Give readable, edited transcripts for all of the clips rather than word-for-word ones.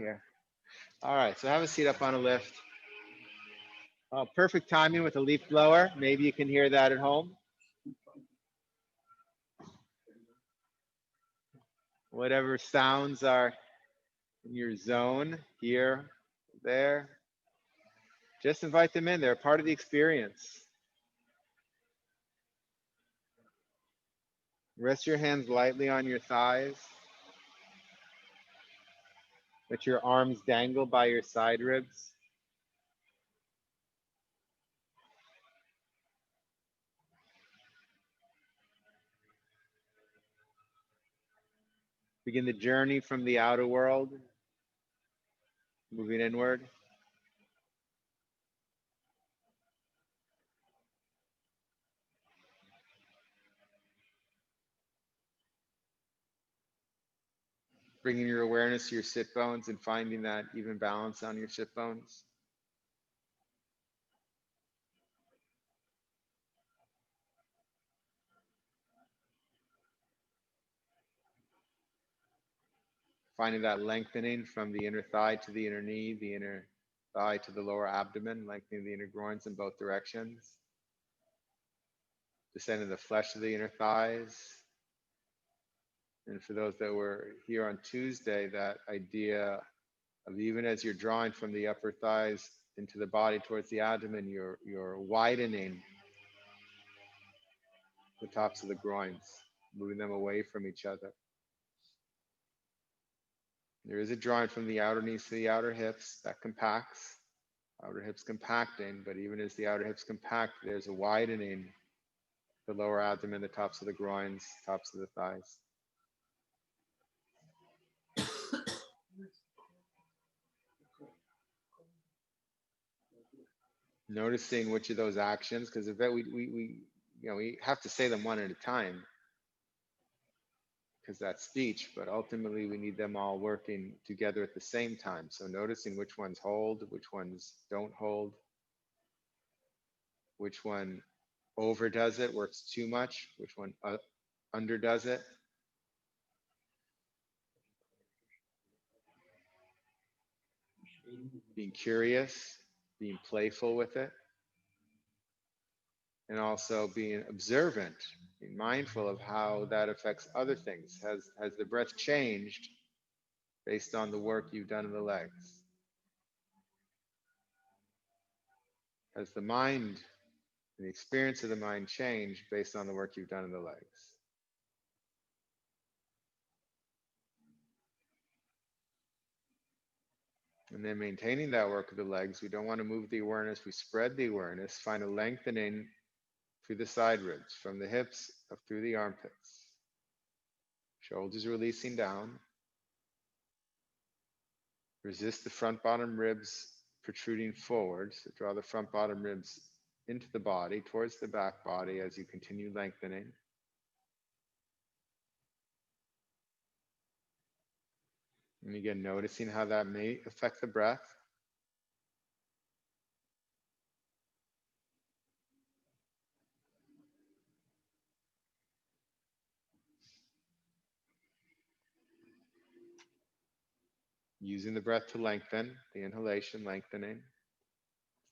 Here. All right, so have a seat up on a lift. Perfect timing with a leaf blower. Maybe you can hear that at home. Whatever sounds are in your zone, here, there, just invite them in. They're part of the experience. Rest your hands lightly on your thighs. Let your arms dangle by your side ribs. Begin the journey from the outer world, moving inward. Bringing your awareness to your sit bones and finding that even balance on your sit bones. Finding that lengthening from the inner thigh to the inner knee, the inner thigh to the lower abdomen, lengthening the inner groins in both directions. Descending the flesh of the inner thighs. And for those that were here on Tuesday, that idea of even as you're drawing from the upper thighs into the body towards the abdomen, you're widening the tops of the groins, moving them away from each other. There is a drawing from the outer knees to the outer hips that compacts, outer hips compacting, but even as the outer hips compact, there's a widening, the lower abdomen, the tops of the groins, tops of the thighs. Noticing which of those actions, because we have to say them one at a time, because that's speech, but ultimately we need them all working together at the same time. So noticing which ones hold, which ones don't hold, which one overdoes it, works too much, which one underdoes it. Being curious, being playful with it, and also being observant, being mindful of how that affects other things. Has the breath changed based on the work you've done in the legs? Has the mind and the experience of the mind changed based on the work you've done in the legs? And then maintaining that work of the legs, we don't want to move the awareness, we spread the awareness, find a lengthening through the side ribs, from the hips up through the armpits. Shoulders releasing down. Resist the front bottom ribs protruding forward. So draw the front bottom ribs into the body, towards the back body as you continue lengthening. And again, noticing how that may affect the breath. Using the breath to lengthen, the inhalation lengthening.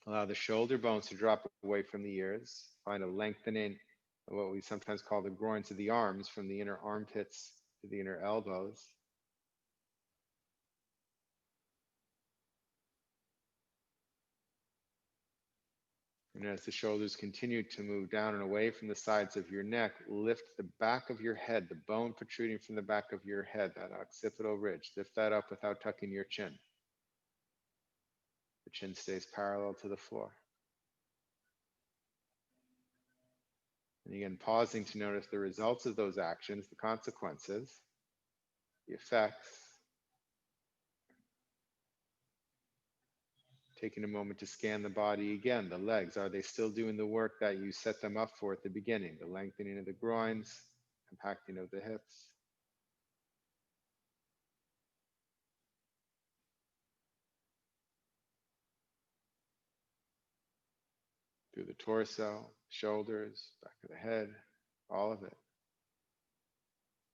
Allow the shoulder bones to drop away from the ears. Find a lengthening of what we sometimes call the groins of the arms, from the inner armpits to the inner elbows. And as the shoulders continue to move down and away from the sides of your neck, lift the back of your head, the bone protruding from the back of your head, that occipital ridge. Lift that up without tucking your chin. The chin stays parallel to the floor. And again, pausing to notice the results of those actions, the consequences, the effects. Taking a moment to scan the body again. The legs, are they still doing the work that you set them up for at the beginning? The lengthening of the groins, compacting of the hips. Through the torso, shoulders, back of the head, all of it.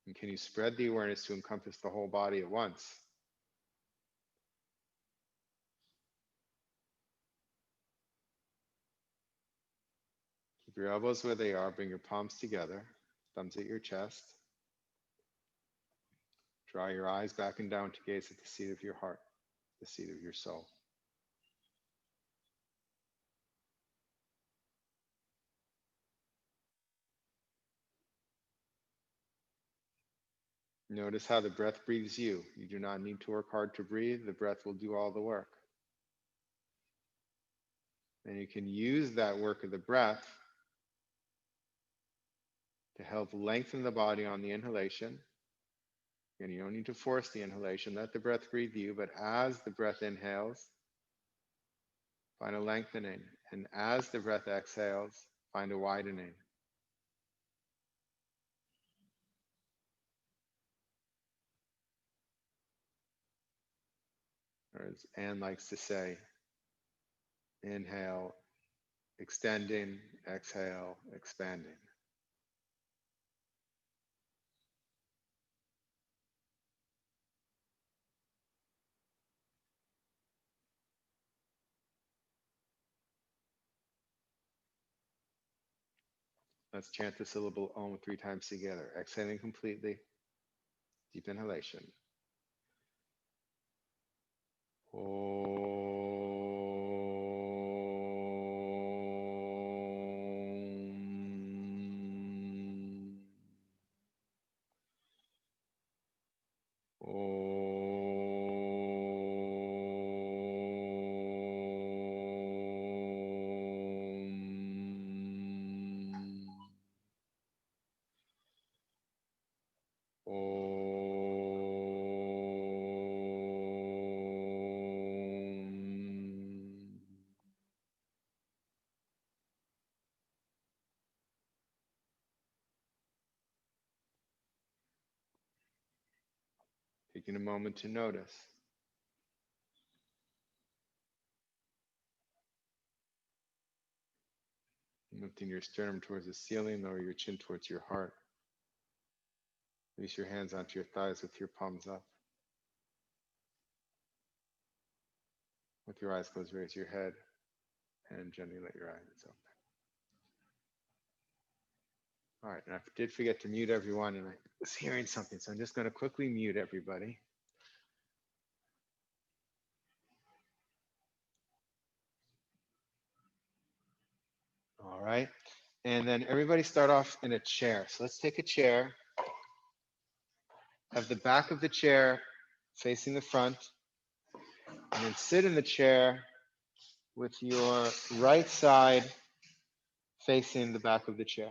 And can you spread the awareness to encompass the whole body at once? Keep your elbows where they are. Bring your palms together, thumbs at your chest. Draw your eyes back and down to gaze at the seat of your heart, the seat of your soul. Notice how the breath breathes you. You do not need to work hard to breathe. The breath will do all the work. And you can use that work of the breath to help lengthen the body on the inhalation. And you don't need to force the inhalation. Let the breath breathe you. But as the breath inhales, find a lengthening. And as the breath exhales, find a widening. Or as Anne likes to say, inhale, extending, exhale, expanding. Let's chant the syllable Om 3 times together. Exhaling completely. Deep inhalation. Taking a moment to notice. Lifting your sternum towards the ceiling, lower your chin towards your heart. Release your hands onto your thighs with your palms up. With your eyes closed, raise your head and gently let your eyes open. All right, and I did forget to mute everyone, and I was hearing something, so I'm just going to quickly mute everybody. All right, and then everybody start off in a chair. So let's take a chair, have the back of the chair facing the front, and then sit in the chair with your right side facing the back of the chair.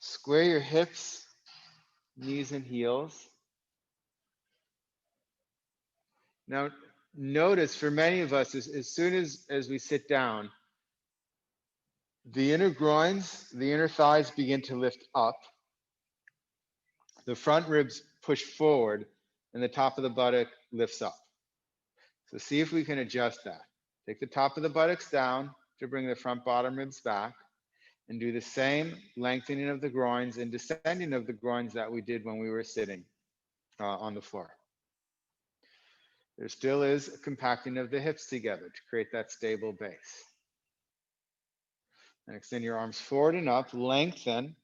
Square your hips, knees and heels. Now, notice for many of us, as soon as we sit down, the inner groins, the inner thighs begin to lift up. The front ribs push forward, and the top of the buttock lifts up. So see if we can adjust that. Take the top of the buttocks down to bring the front bottom ribs back, and do the same lengthening of the groins and descending of the groins that we did when we were sitting on the floor. There still is a compacting of the hips together to create that stable base. And extend your arms forward and up, lengthen.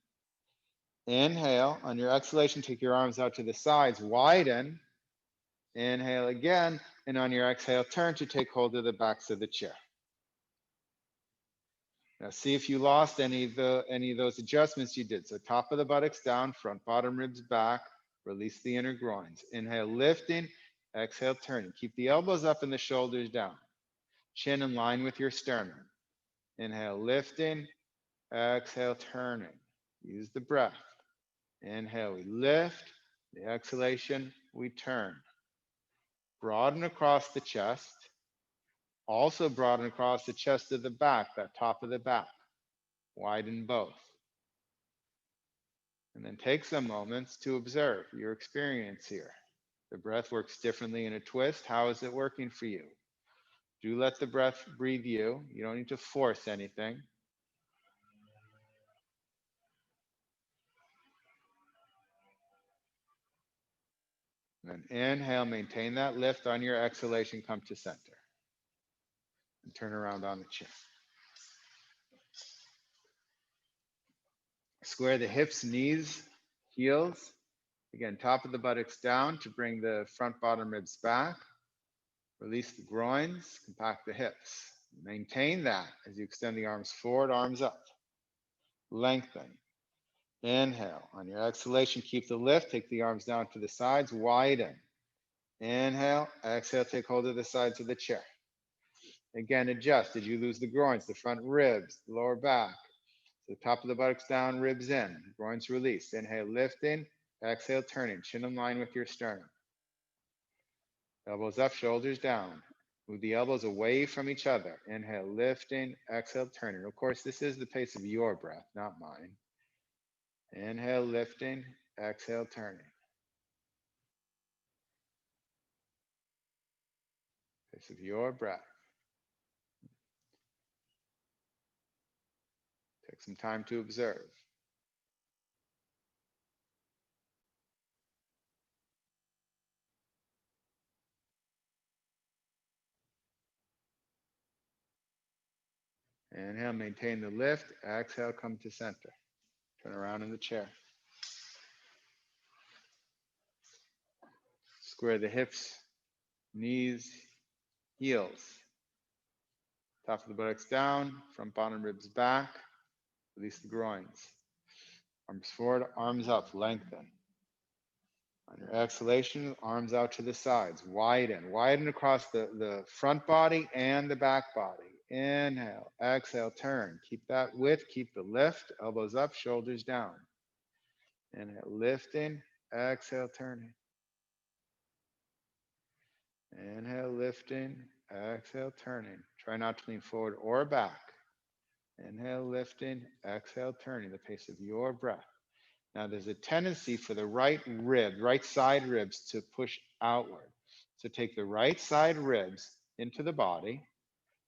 Inhale. On your exhalation, take your arms out to the sides, widen. Inhale again, and on your exhale, turn to take hold of the backs of the chair. Now see if you lost any of those adjustments you did. So top of the buttocks down, front bottom ribs back, release the inner groins. Inhale, lifting, exhale, turning. Keep the elbows up and the shoulders down. Chin in line with your sternum. Inhale, lifting, exhale, turning. Use the breath. Inhale, we lift. The exhalation, we turn. Broaden across the chest. Also broaden across the chest of the back, that top of the back. Widen both. And then take some moments to observe your experience here. The breath works differently in a twist. How is it working for you? Do let the breath breathe you. You don't need to force anything. And then inhale, maintain that lift. On your exhalation, come to center. And turn around on the chair. Square the hips, knees, heels. Again, top of the buttocks down to bring the front bottom ribs back. Release the groins, compact the hips. Maintain that as you extend the arms forward, arms up. Lengthen. Inhale. On your exhalation, keep the lift. Take the arms down to the sides, widen. Inhale. Exhale, take hold of the sides of the chair. Again, adjust. Did you lose the groins, the front ribs, the lower back? So top of the buttocks down, ribs in, groins released. Inhale, lifting. Exhale, turning. Chin in line with your sternum. Elbows up, shoulders down. Move the elbows away from each other. Inhale, lifting. Exhale, turning. Of course, this is the pace of your breath, not mine. Inhale, lifting. Exhale, turning. Pace of your breath. Take some time to observe. Inhale, maintain the lift. Exhale, come to center. Turn around in the chair. Square the hips, knees, heels. Top of the buttocks down, front bottom ribs back. Release the groins. Arms forward, arms up, lengthen. On your exhalation, arms out to the sides, widen. Widen across the front body and the back body. Inhale, exhale, turn. Keep that width, keep the lift. Elbows up, shoulders down. Inhale, lifting. Exhale, turning. Inhale, lifting. Exhale, turning. Try not to lean forward or back. Inhale, lifting. Exhale, turning. The pace of your breath. Now there's a tendency for the right rib, right side ribs to push outward. So take the right side ribs into the body,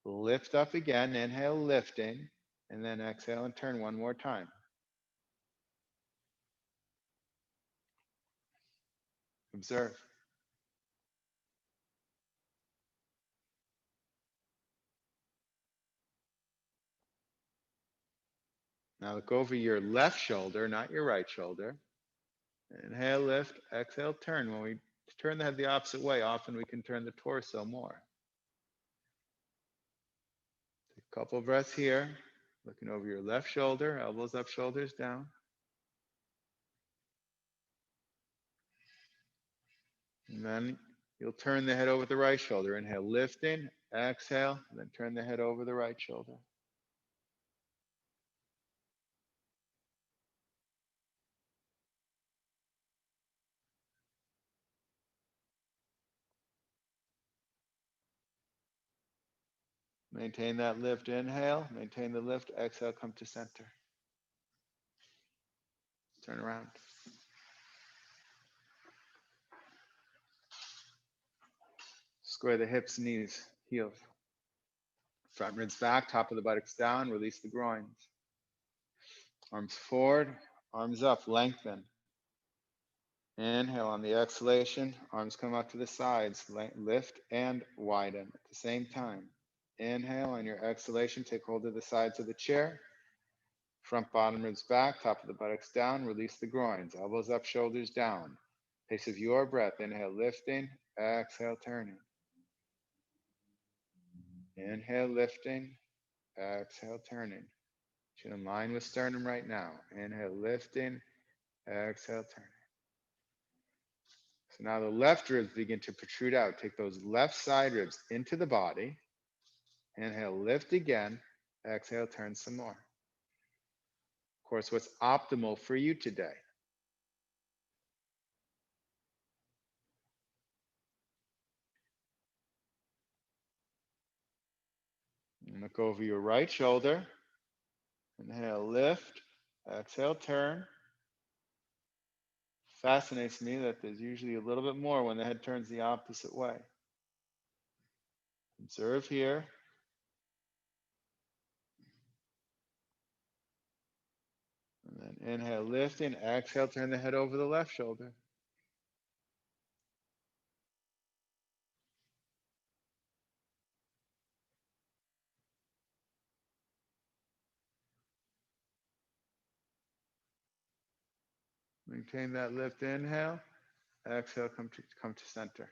lift up again, inhale, lifting, and then exhale and turn one more time. Observe. Now look over your left shoulder, not your right shoulder. Inhale, lift, exhale, turn. When we turn the head the opposite way, often we can turn the torso more. Take a couple of breaths here, looking over your left shoulder, elbows up, shoulders down. And then you'll turn the head over the right shoulder. Inhale, lifting, exhale, and then turn the head over the right shoulder. Maintain that lift, inhale, maintain the lift, exhale, come to center. Turn around. Square the hips, knees, heels. Front ribs back, top of the buttocks down, release the groins. Arms forward, arms up, lengthen. Inhale on the exhalation, arms come out to the sides, lift and widen at the same time. Inhale on your exhalation, take hold of the sides of the chair. Front bottom ribs back, top of the buttocks down, release the groins, elbows up, shoulders down. Pace of your breath, inhale, lifting, exhale, turning. Inhale, lifting, exhale, turning. Chin in line with sternum right now. Inhale, lifting, exhale, turning. So now the left ribs begin to protrude out. Take those left side ribs into the body. Inhale, lift again, exhale, turn some more. Of course, what's optimal for you today? And look over your right shoulder. Inhale, lift. Exhale, turn. Fascinates me that there's usually a little bit more when the head turns the opposite way. Observe here. And then inhale, lifting. Exhale, turn the head over the left shoulder. Maintain that lift, inhale. Exhale, come to center.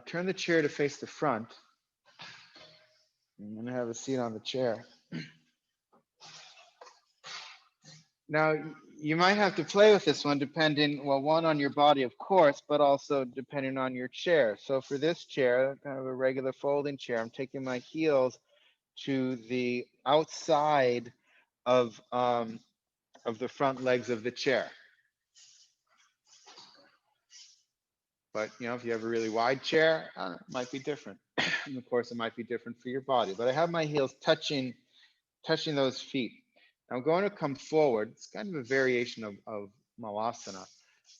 Turn the chair to face the front. I'm going to have a seat on the chair. Now, you might have to play with this one depending, well, one on your body, of course, but also depending on your chair. So for this chair, kind of a regular folding chair, I'm taking my heels to the outside of the front legs of the chair. But, you know, if you have a really wide chair, it might be different. And of course, it might be different for your body. But I have my heels touching those feet. I'm going to come forward. It's kind of a variation of Malasana.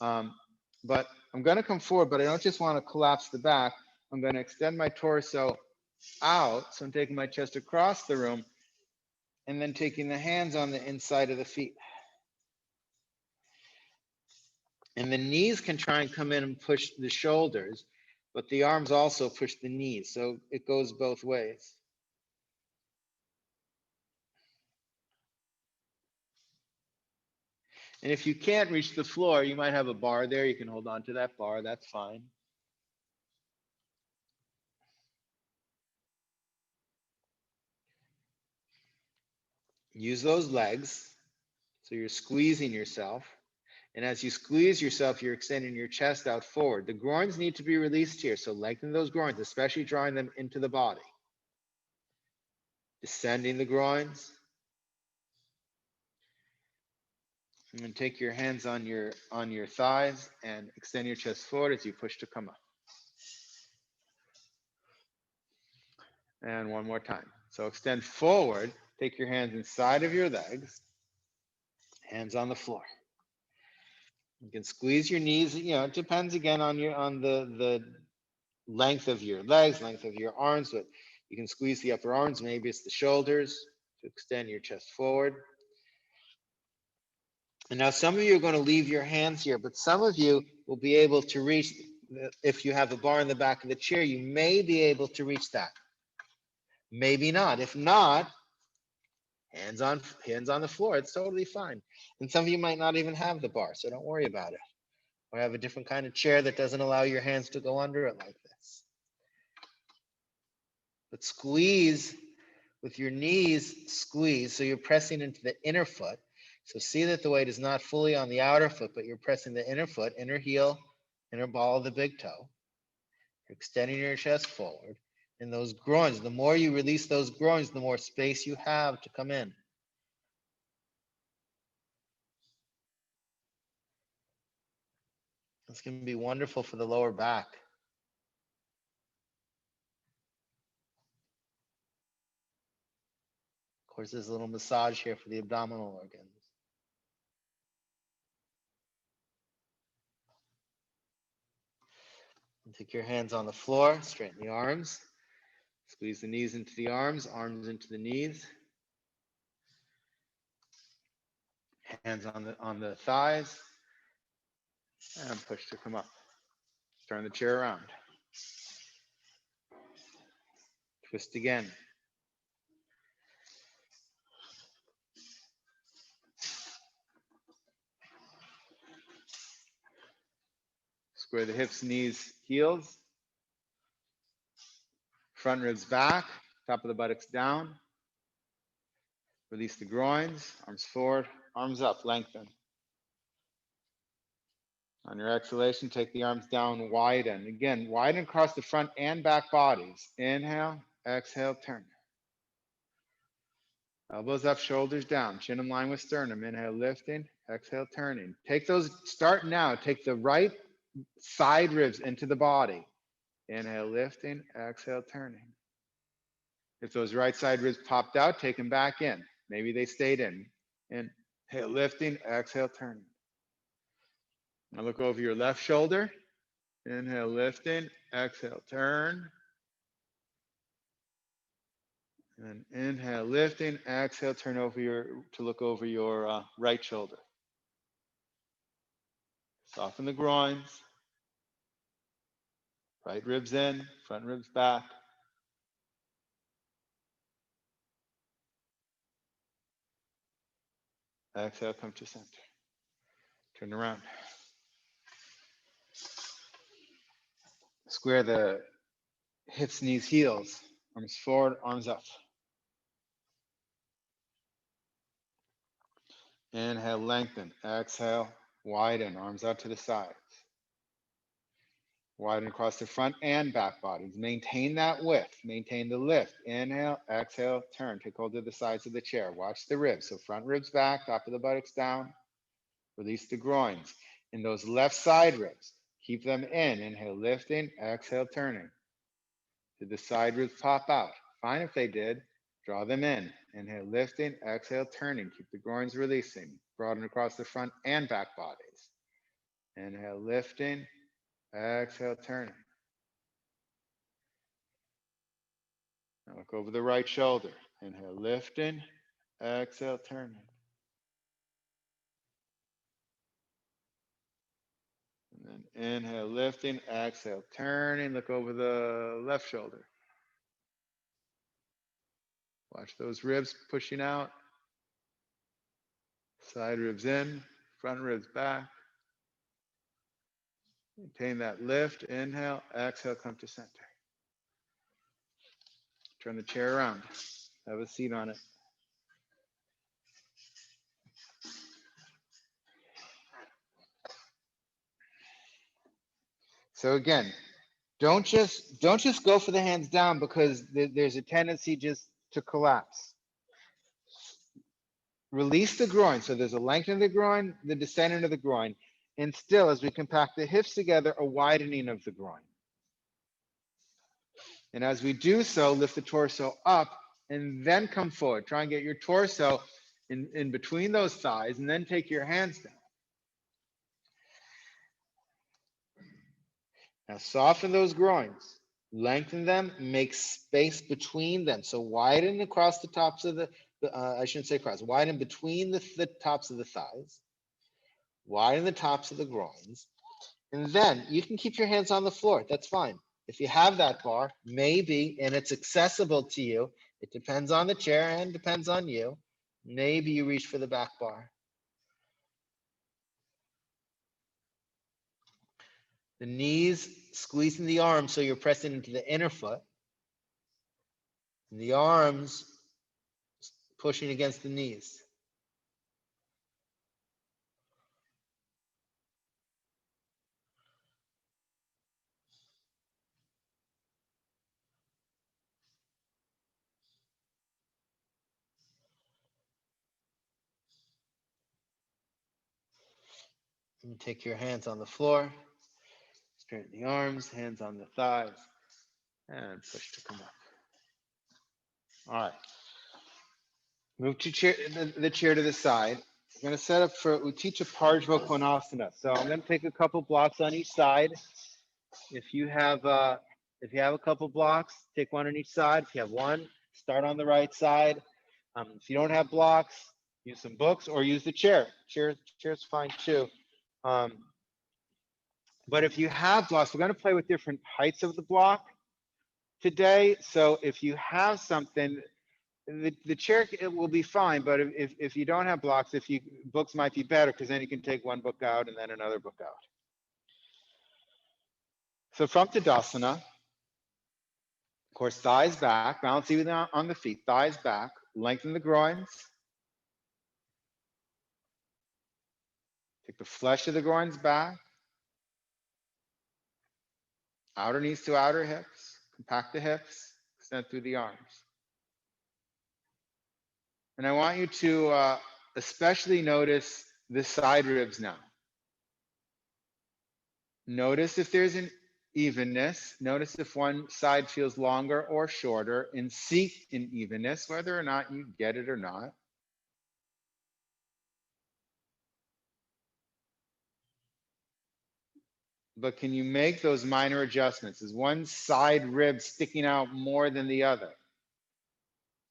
But I'm going to come forward, but I don't just want to collapse the back. I'm going to extend my torso out. So I'm taking my chest across the room and then taking the hands on the inside of the feet. And the knees can try and come in and push the shoulders, but the arms also push the knees. So it goes both ways. And if you can't reach the floor, you might have a bar there. You can hold on to that bar. That's fine. Use those legs. So you're squeezing yourself. And as you squeeze yourself, you're extending your chest out forward. The groins need to be released here. So lengthen those groins, especially drawing them into the body. Descending the groins. And then take your hands on your thighs and extend your chest forward as you push to come up. And one more time. So extend forward, take your hands inside of your legs, hands on the floor. You can squeeze your knees, you know, it depends again on the length of your legs, length of your arms, but you can squeeze the upper arms, maybe it's the shoulders to extend your chest forward. And now some of you are going to leave your hands here, but some of you will be able to reach, if you have a bar in the back of the chair, you may be able to reach that. Maybe not. If not, hands on the floor. It's totally fine. And some of you might not even have the bar, so don't worry about it. Or have a different kind of chair that doesn't allow your hands to go under it like this. But squeeze with your knees, squeeze. So you're pressing into the inner foot. So see that the weight is not fully on the outer foot, but you're pressing the inner foot, inner heel, inner ball of the big toe. You're extending your chest forward. And those groins, the more you release those groins, the more space you have to come in. This can be wonderful for the lower back. Of course, there's a little massage here for the abdominal organs. And take your hands on the floor, straighten the arms. Squeeze the knees into the arms into the knees. Hands on the thighs. And push to come up. Turn the chair around. Twist again. Square the hips, knees, heels. Front ribs back, top of the buttocks down. Release the groins, arms forward, arms up, lengthen. On your exhalation, take the arms down, widen. Again, widen across the front and back bodies. Inhale, exhale, turn. Elbows up, shoulders down, chin in line with sternum. Inhale, lifting, exhale, turning. Start now. Take the right side ribs into the body. Inhale, lifting, exhale, turning. If those right side ribs popped out, take them back in. Maybe they stayed in. Inhale, lifting, exhale, turning. Now look over your left shoulder. Inhale, lifting, exhale, turn. And inhale, lifting, exhale, turn over to look over your right shoulder. Soften the groins. Right ribs in, front ribs back. Exhale, come to center. Turn around. Square the hips, knees, heels. Arms forward, arms up. Inhale, lengthen. Exhale, widen. Arms out to the sides. Widen across the front and back bodies. Maintain that width. Maintain the lift. Inhale, exhale, turn. Take hold of the sides of the chair. Watch the ribs. So front ribs back, top of the buttocks down. Release the groins. In those left side ribs, keep them in. Inhale, lifting. Exhale, turning. Did the side ribs pop out? Fine if they did. Draw them in. Inhale, lifting. Exhale, turning. Keep the groins releasing. Broaden across the front and back bodies. Inhale, lifting. Exhale, turning. Now look over the right shoulder. Inhale, lifting. Exhale, turning. And then inhale, lifting. Exhale, turning. Look over the left shoulder. Watch those ribs pushing out. Side ribs in, front ribs back. Maintain that lift. Inhale, exhale, come to center. Turn the chair around. Have a seat on it. So again, don't just go for the hands down because there's a tendency just to collapse. Release the groin. So there's a lengthening of the groin, the descending of the groin, and still, as we compact the hips together, a widening of the groin. And as we do so, lift the torso up and then come forward. Try and get your torso in between those thighs and then take your hands down. Now soften those groins. Lengthen them, make space between them. So widen across the tops of I shouldn't say across, widen between the tops of the thighs. Widen the tops of the groins. And then you can keep your hands on the floor. That's fine. If you have that bar, maybe, and it's accessible to you, it depends on the chair and depends on you. Maybe you reach for the back bar. The knees squeezing the arms so you're pressing into the inner foot. And the arms pushing against the knees. And take your hands on the floor. Straighten the arms, hands on the thighs, and push to come up. All right. Move to the chair to the side. I'm going to set up for Utthita Parshva Konasana. So I'm going to take a couple blocks on each side. If you have a couple blocks, take one on each side. If you have one, start on the right side. If you don't have blocks, use some books or use the chair. Chair's fine too. But if you have blocks, we're going to play with different heights of the block today. So if you have something, the chair it will be fine. But if you don't have blocks, books might be better because then you can take one book out and then another book out. So from Tadasana, of course, thighs back, balance even on the feet, thighs back, lengthen the groins. Take the flesh of the groins back. Outer knees to outer hips. Compact the hips. Extend through the arms. And I want you to especially notice the side ribs now. Notice if there's an evenness. Notice if one side feels longer or shorter, and seek an evenness, whether or not you get it or not. But can you make those minor adjustments? Is one side rib sticking out more than the other?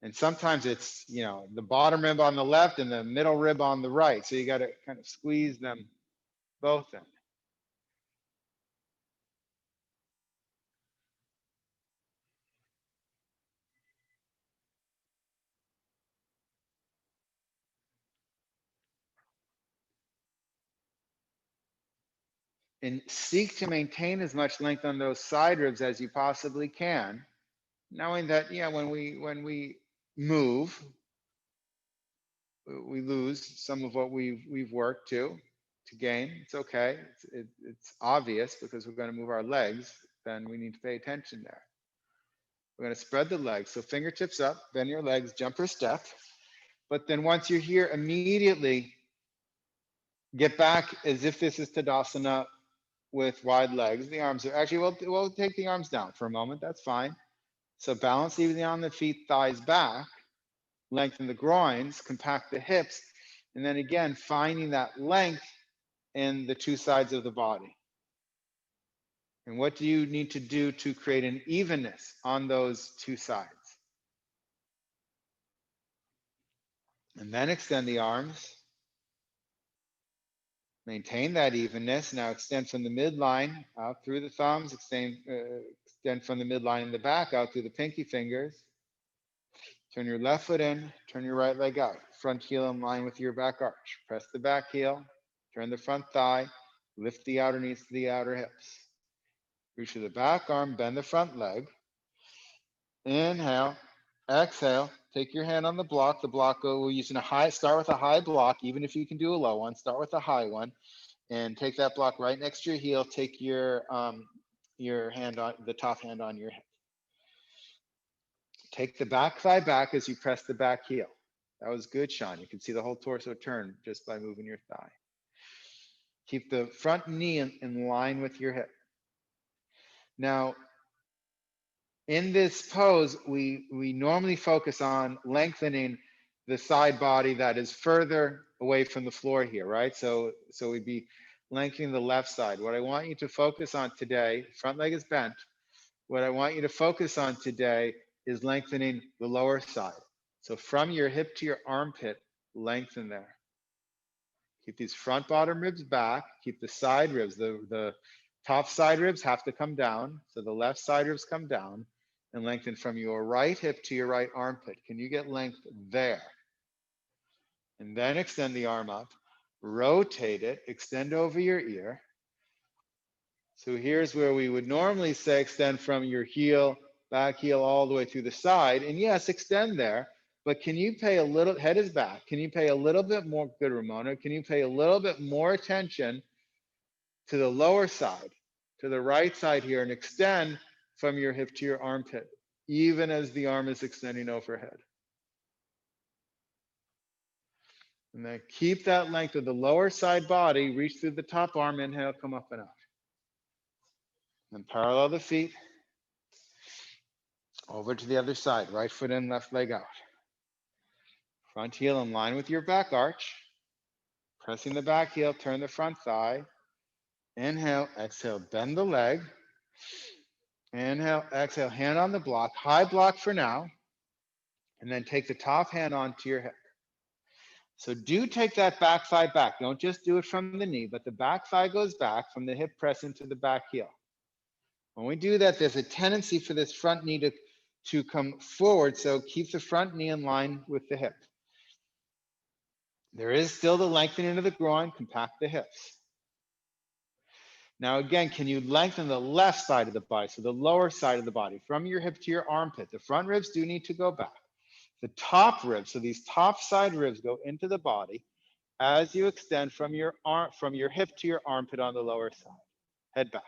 And sometimes it's, the bottom rib on the left and the middle rib on the right. So you got to kind of squeeze them both in. and seek to maintain as much length on those side ribs as you possibly can, knowing that, yeah, when we move, we lose some of what we've worked to gain. It's okay. It's obvious because we're going to move our legs. Then we need to pay attention there. We're going to spread the legs. So fingertips up, bend your legs, jumper step. But then once you're here, immediately get back as if this is Tadasana with wide legs. The arms are actually, we'll take the arms down for a moment. That's fine. So balance evenly on the feet, thighs back, lengthen the groins, compact the hips. And then again, finding that length in the two sides of the body. And what do you need to do to create an evenness on those two sides? And then extend the arms. Maintain that evenness. Now extend from the midline out through the thumbs. Extend from the midline in the back out through the pinky fingers. Turn your left foot in. Turn your right leg out. Front heel in line with your back arch. Press the back heel. Turn the front thigh. Lift the outer knees to the outer hips. Reach to the back arm. Bend the front leg. Inhale. Exhale. Take your hand on the block. The block, we're using a high, start with a high block, even if you can do a low one. Start with a high one. And take that block right next to your heel. Take your hand on the top hand on your hip. Take the back thigh back as you press the back heel. That was good, Sean. You can see the whole torso turn just by moving your thigh. Keep the front knee in line with your hip. Now, in this pose, we normally focus on lengthening the side body that is further away from the floor here, right? So we'd be lengthening the left side. What I want you to focus on today, front leg is bent. What I want you to focus on today is lengthening the lower side. So from your hip to your armpit, lengthen there. Keep these front bottom ribs back. Keep the side ribs. The top side ribs have to come down. So the left side ribs come down and lengthen from your right hip to your right armpit. Can you get length there? And then extend the arm up. Rotate it. Extend over your ear. So here's where we would normally say extend from your heel, back heel, all the way through the side. And yes, extend there. But can you pay a little, head is back. Can you pay a little bit more, good Ramona, can you pay a little bit more attention to the lower side, to the right side here, and extend from your hip to your armpit, even as the arm is extending overhead. And then keep that length of the lower side body, reach through the top arm, inhale, come up and out. And parallel the feet. Over to the other side, right foot in, left leg out. Front heel in line with your back arch. Pressing the back heel, turn the front thigh. Inhale, exhale, bend the leg. Inhale, exhale, hand on the block, high block for now. And then take the top hand onto your hip. So do take that back thigh back. Don't just do it from the knee, but the back thigh goes back from the hip press into the back heel. When we do that, there's a tendency for this front knee to come forward. So keep the front knee in line with the hip. There is still the lengthening of the groin, compact the hips. Now again, can you lengthen the left side of the body, so the lower side of the body, from your hip to your armpit? The front ribs do need to go back. The top ribs, so these top side ribs go into the body as you extend from your hip to your armpit on the lower side. Head back.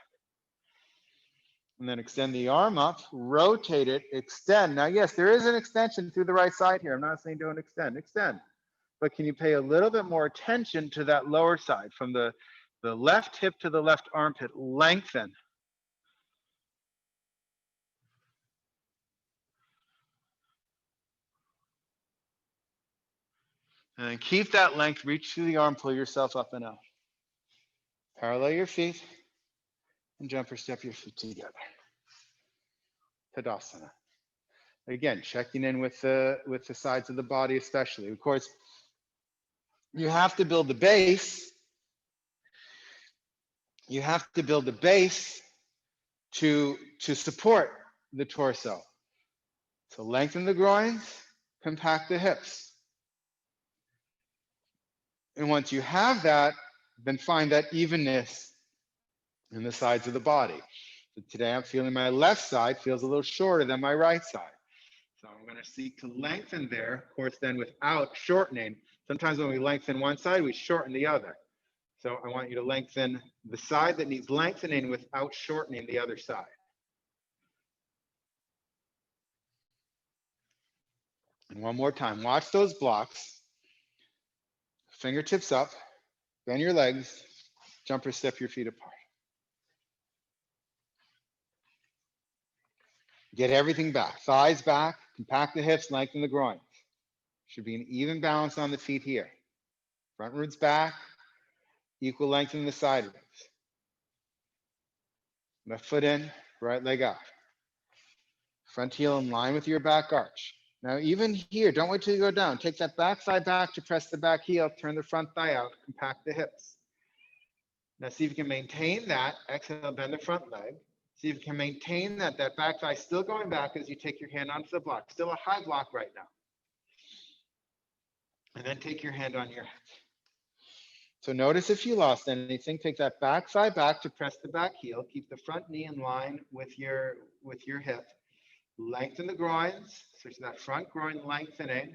And then extend the arm up, rotate it, extend. Now, yes, there is an extension through the right side here. I'm not saying don't extend, extend. But can you pay a little bit more attention to that lower side from the left hip to the left armpit? Lengthen. And then keep that length, reach through the arm, pull yourself up and out. Parallel your feet and jump or step your feet together. Tadasana. Again, checking in with the sides of the body especially. Of course, you have to build the base. You have to build the base to support the torso. So lengthen the groins, compact the hips. And once you have that, then find that evenness and the sides of the body. So today I'm feeling my left side feels a little shorter than my right side. So I'm going to seek to lengthen there, of course, then without shortening. Sometimes when we lengthen one side, we shorten the other. So I want you to lengthen the side that needs lengthening without shortening the other side. And one more time, watch those blocks. Fingertips up, bend your legs, jump or step your feet apart. Get everything back, thighs back, compact the hips, lengthen the groins. Should be an even balance on the feet here. Front ribs back, equal length in the side ribs. Left foot in, right leg out. Front heel in line with your back arch. Now even here, don't wait till you go down. Take that back thigh back to press the back heel, turn the front thigh out, compact the hips. Now see if you can maintain that. Exhale, bend the front leg. See if you can maintain that back thigh still going back as you take your hand onto the block. Still a high block right now. And then take your hand on your hip. So notice if you lost anything, take that back thigh back to press the back heel. Keep the front knee in line with your hip. Lengthen the groins, switch that front groin lengthening.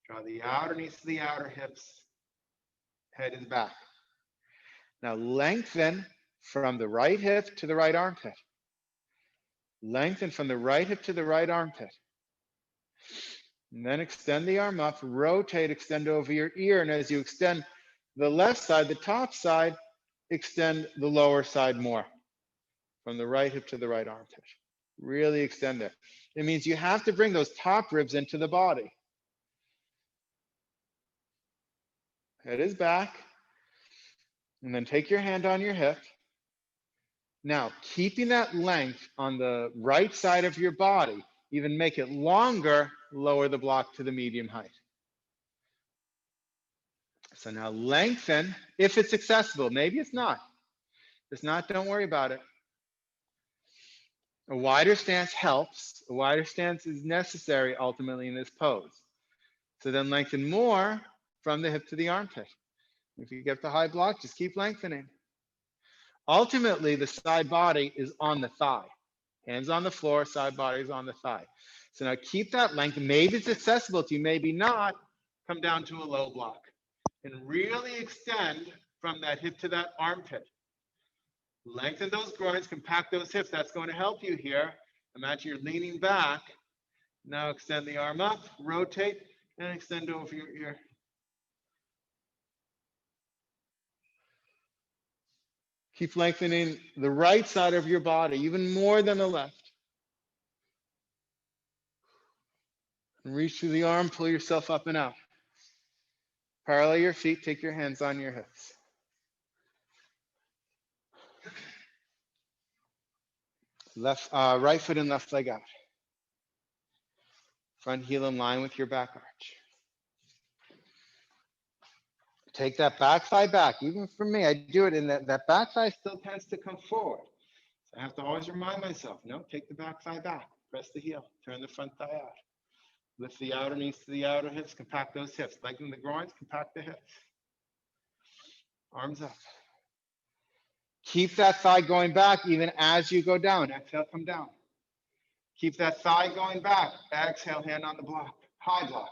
Draw the outer knees to the outer hips. Head is back. Now lengthen from the right hip to the right armpit. Lengthen from the right hip to the right armpit. And then extend the arm up, rotate, extend over your ear. And as you extend the left side, the top side, extend the lower side more. From the right hip to the right armpit. Really extend it. It means you have to bring those top ribs into the body. Head is back. And then take your hand on your hip. Now, keeping that length on the right side of your body, even make it longer, lower the block to the medium height. So now lengthen if it's accessible. Maybe it's not. If it's not, don't worry about it. A wider stance helps. A wider stance is necessary ultimately in this pose. So then lengthen more from the hip to the armpit. If you get the high block, just keep lengthening. Ultimately, the side body is on the thigh. Hands on the floor, side body is on the thigh. So now keep that length. Maybe it's accessible to you, maybe not. Come down to a low block. And really extend from that hip to that armpit. Lengthen those groins, compact those hips. That's going to help you here. Imagine you're leaning back. Now extend the arm up, rotate, and extend over your ear. Keep lengthening the right side of your body, even more than the left. And reach through the arm, pull yourself up and out. Parallel your feet, take your hands on your hips. Right foot and left leg out. Front heel in line with your back arch. Take that back thigh back. Even for me, I do it, and that back thigh still tends to come forward. So I have to always remind myself, no, take the back thigh back. Press the heel, turn the front thigh out. Lift the outer knees to the outer hips, compact those hips. Lengthen the groins, compact the hips. Arms up. Keep that thigh going back even as you go down. Exhale, come down. Keep that thigh going back. Exhale, hand on the block, high block.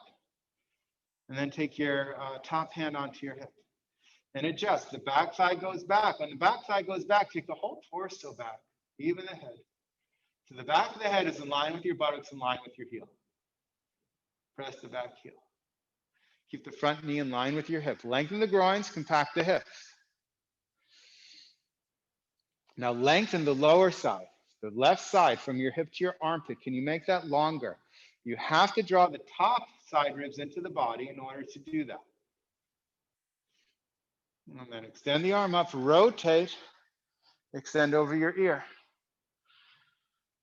And then take your top hand onto your hip. And adjust. The back thigh goes back. When the back thigh goes back, take the whole torso back, even the head. So the back of the head is in line with your buttocks, in line with your heel. Press the back heel. Keep the front knee in line with your hip. Lengthen the groins, compact the hips. Now lengthen the lower side, the left side from your hip to your armpit. Can you make that longer? You have to draw the top side ribs into the body in order to do that. And then extend the arm up, rotate, extend over your ear.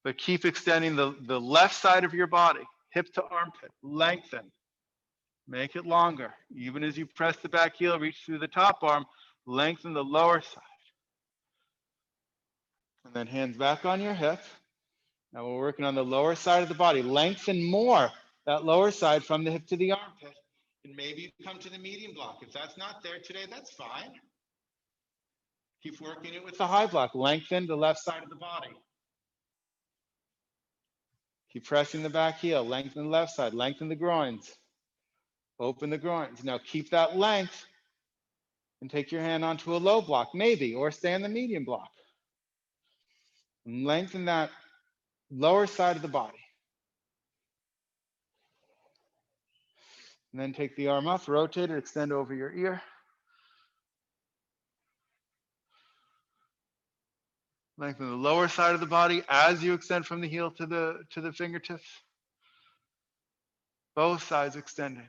But keep extending the left side of your body, hip to armpit, lengthen. Make it longer. Even as you press the back heel, reach through the top arm, lengthen the lower side. And then hands back on your hip. Now we're working on the lower side of the body. Lengthen more that lower side from the hip to the armpit. And maybe you come to the medium block. If that's not there today, that's fine. Keep working it with the high block. Lengthen the left side of the body. Keep pressing the back heel. Lengthen the left side. Lengthen the groins. Open the groins. Now keep that length and take your hand onto a low block, maybe, or stay on the medium block. And lengthen that lower side of the body. And then take the arm up, rotate it, extend over your ear. Lengthen the lower side of the body as you extend from the heel to the fingertips. Both sides extending.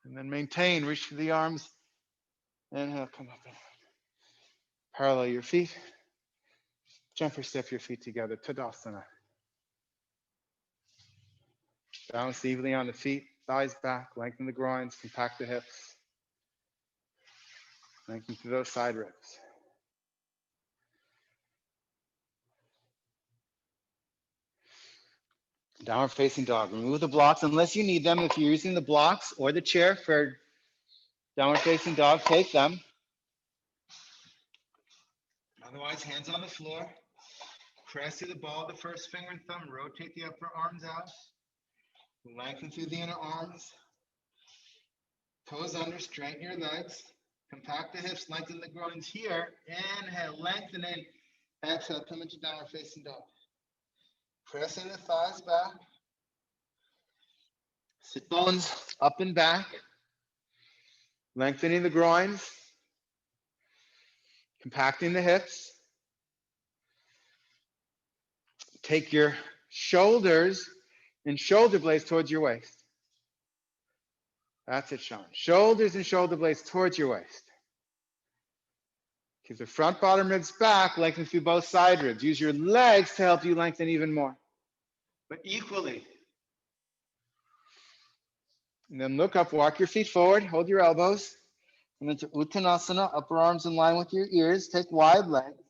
And then maintain, reach for the arms. Inhale, come up. Parallel your feet. Jump or step your feet together, Tadasana. Balance evenly on the feet, thighs back, lengthen the groins, compact the hips. Lengthen through those side ribs. Downward facing dog. Remove the blocks unless you need them. If you're using the blocks or the chair for downward facing dog, take them. Otherwise, hands on the floor. Press through the ball of the first finger and thumb. Rotate the upper arms out. Lengthen through the inner arms. Toes under, straighten your legs. Compact the hips, lengthen the groins here. Inhale, lengthening. Exhale, come into downward facing dog. Pressing the thighs back. Sit bones up and back. Lengthening the groins. Compacting the hips. Take your shoulders and shoulder blades towards your waist. That's it, Sean. Shoulders and shoulder blades towards your waist. Keep the front bottom ribs back, lengthen through both side ribs. Use your legs to help you lengthen even more, but equally. And then look up, walk your feet forward, hold your elbows. And then to Uttanasana, upper arms in line with your ears. Take wide legs.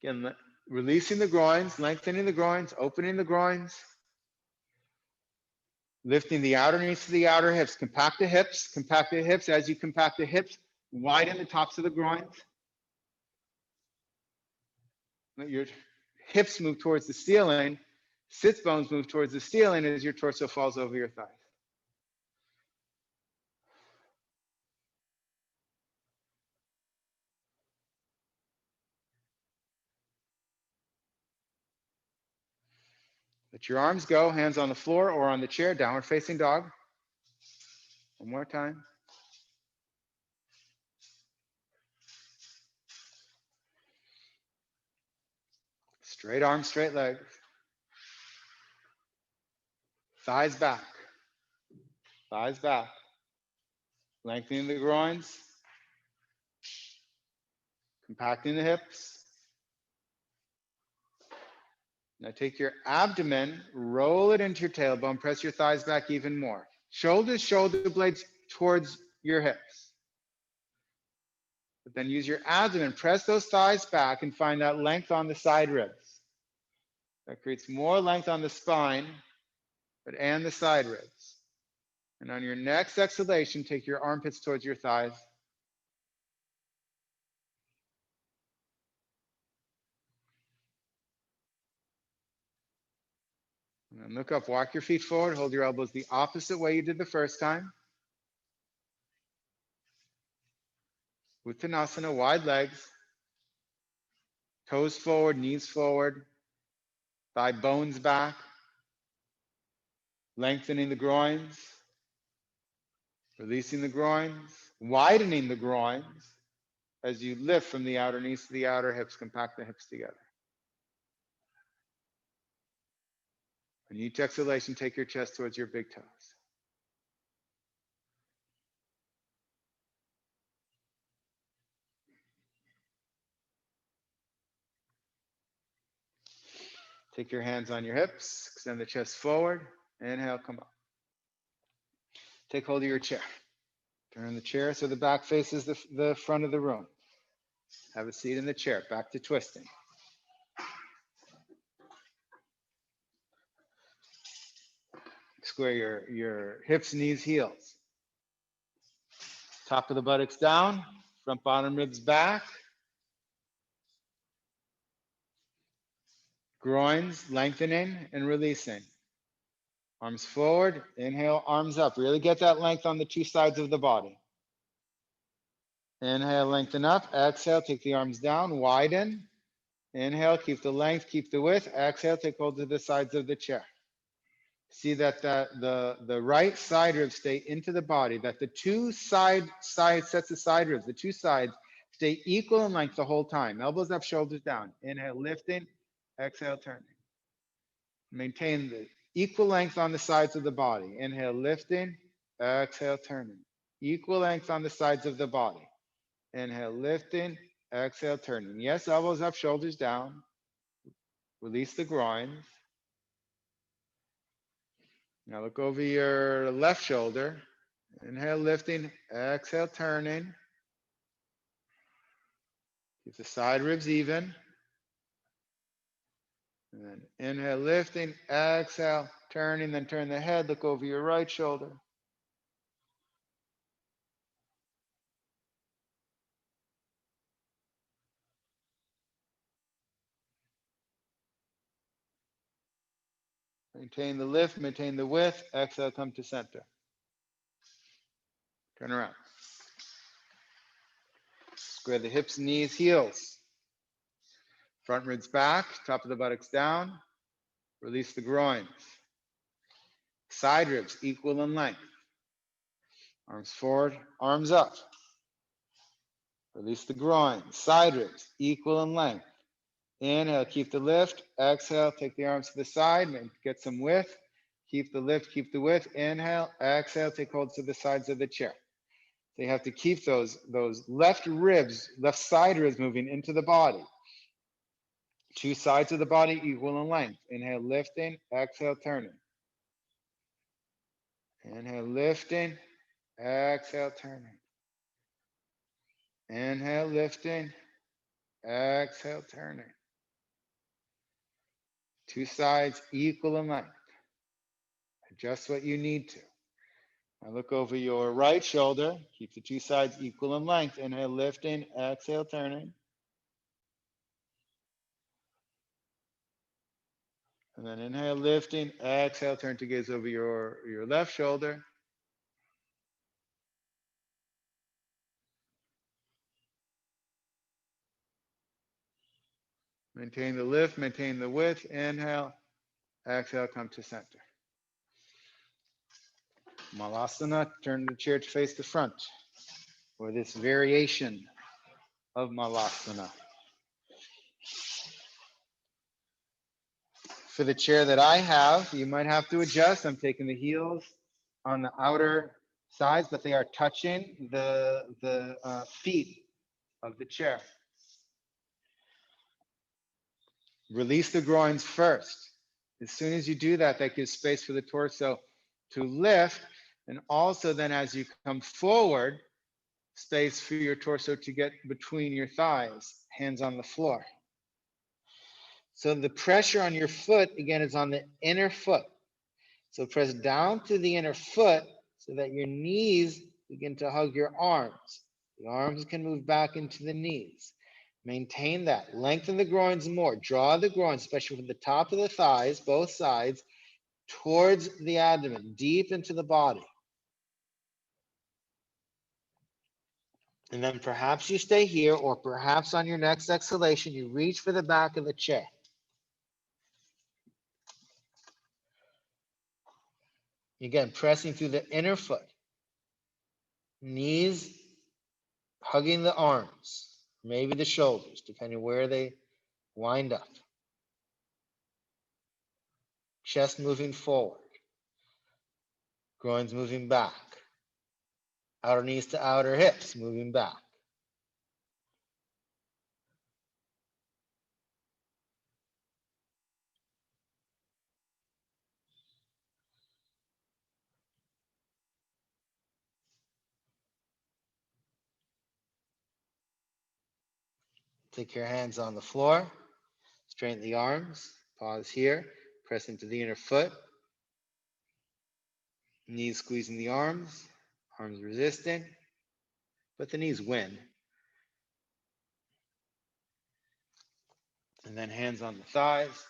Again, releasing the groins, lengthening the groins, opening the groins. Lifting the outer knees to the outer hips. Compact the hips. Compact the hips. As you compact the hips, widen the tops of the groins. Let your hips move towards the ceiling. Sits bones move towards the ceiling as your torso falls over your thighs. Let your arms go, hands on the floor or on the chair, downward facing dog. One more time. Straight arms, straight legs. Thighs back. Thighs back. Lengthening the groins. Compacting the hips. Now take your abdomen, roll it into your tailbone, press your thighs back even more. Shoulders, shoulder blades towards your hips. But then use your abdomen, press those thighs back and find that length on the side ribs. That creates more length on the spine, and the side ribs. And on your next exhalation, take your armpits towards your thighs. And then look up, walk your feet forward, hold your elbows the opposite way you did the first time. Uttanasana, wide legs. Toes forward, knees forward. Thigh bones back. Lengthening the groins. Releasing the groins. Widening the groins as you lift from the outer knees to the outer hips. Compact the hips together. On each exhalation, take your chest towards your big toes. Take your hands on your hips, extend the chest forward. Inhale, come up. Take hold of your chair. Turn the chair so the back faces the front of the room. Have a seat in the chair, back to twisting. Square your hips, knees, heels. Top of the buttocks down, front bottom ribs back. Groins lengthening and releasing. Arms forward, inhale, arms up. Really get that length on the two sides of the body. Inhale, lengthen up. Exhale, take the arms down, widen. Inhale, keep the length, keep the width. Exhale, take hold to the sides of the chair. See that the right side ribs stay into the body, that the two side sets of side ribs, the two sides stay equal in length the whole time. Elbows up, shoulders down. Inhale, lifting. Exhale, turning. Maintain the equal length on the sides of the body. Inhale, lifting. Exhale, turning. Equal length on the sides of the body. Inhale, lifting. Exhale, turning. Yes, elbows up, shoulders down. Release the groins. Now look over your left shoulder. Inhale, lifting. Exhale, turning. Keep the side ribs even. And then inhale, lifting. Exhale, turning. Then turn the head. Look over your right shoulder. Maintain the lift, maintain the width. Exhale, come to center. Turn around. Square the hips, knees, heels. Front ribs back, top of the buttocks down. Release the groins. Side ribs equal in length. Arms forward, arms up. Release the groins. Side ribs equal in length. Inhale, keep the lift. Exhale, take the arms to the side and get some width. Keep the lift, keep the width. Inhale, exhale, take hold to the sides of the chair. So you have to keep those left ribs, left side ribs moving into the body. Two sides of the body equal in length. Inhale, lifting. Exhale, turning. Inhale, lifting. Exhale, turning. Inhale, lifting. Exhale, turning. Two sides equal in length. Adjust what you need to. Now look over your right shoulder. Keep the two sides equal in length. Inhale, lifting. Exhale, turning. And then inhale, lifting. Exhale, turn to gaze over your left shoulder. Maintain the lift, maintain the width. Inhale, exhale, come to center. Malasana, turn the chair to face the front, or this variation of Malasana. For the chair that I have, you might have to adjust. I'm taking the heels on the outer sides, but they are touching the feet of the chair. Release the groins first. As soon as you do that, that gives space for the torso to lift. And also then as you come forward, space for your torso to get between your thighs, hands on the floor. So the pressure on your foot, again, is on the inner foot. So press down to the inner foot so that your knees begin to hug your arms. The arms can move back into the knees. Maintain that. Lengthen the groins more. Draw the groins, especially from the top of the thighs, both sides, towards the abdomen, deep into the body. And then perhaps you stay here, or perhaps on your next exhalation, you reach for the back of the chair. Again, pressing through the inner foot. Knees hugging the arms, maybe the shoulders, depending where they wind up. Chest moving forward. Groins moving back. Outer knees to outer hips moving back. Take your hands on the floor. Straighten the arms. Pause here. Press into the inner foot. Knees squeezing the arms. Arms resisting. Let the knees win. And then hands on the thighs.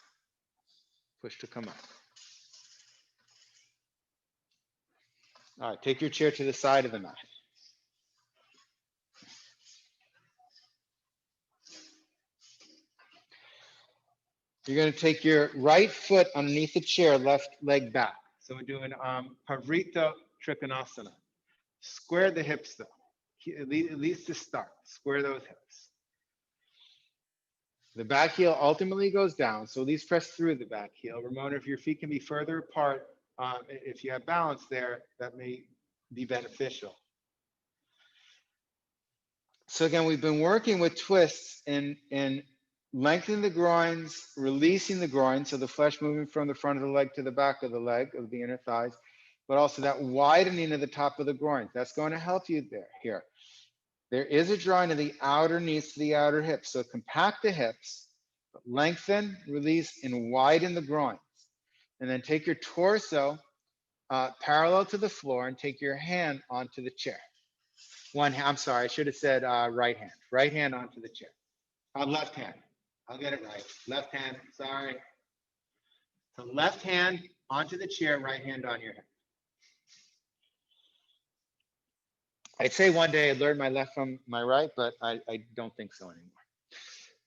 Push to come up. All right, take your chair to the side of the mat. You're going to take your right foot underneath the chair, left leg back. So we're doing Pavrita Trikonasana. Square the hips though, at least to start. Square those hips. The back heel ultimately goes down, so at least press through the back heel. Ramona, if your feet can be further apart, if you have balance there, that may be beneficial. So again, we've been working with twists in lengthening the groins, releasing the groin, so the flesh moving from the front of the leg to the back of the leg, of the inner thighs, but also that widening of the top of the groin. That's going to help you there. Here. There is a drawing of the outer knees to the outer hips. So compact the hips, lengthen, release, and widen the groins. And then take your torso parallel to the floor and take your hand onto the chair. I'm sorry, I should have said right hand. Right hand onto the chair. Left hand. I'll get it right. Left hand, sorry. So left hand onto the chair, right hand on your head. I'd say one day I learned my left from my right, but I don't think so anymore.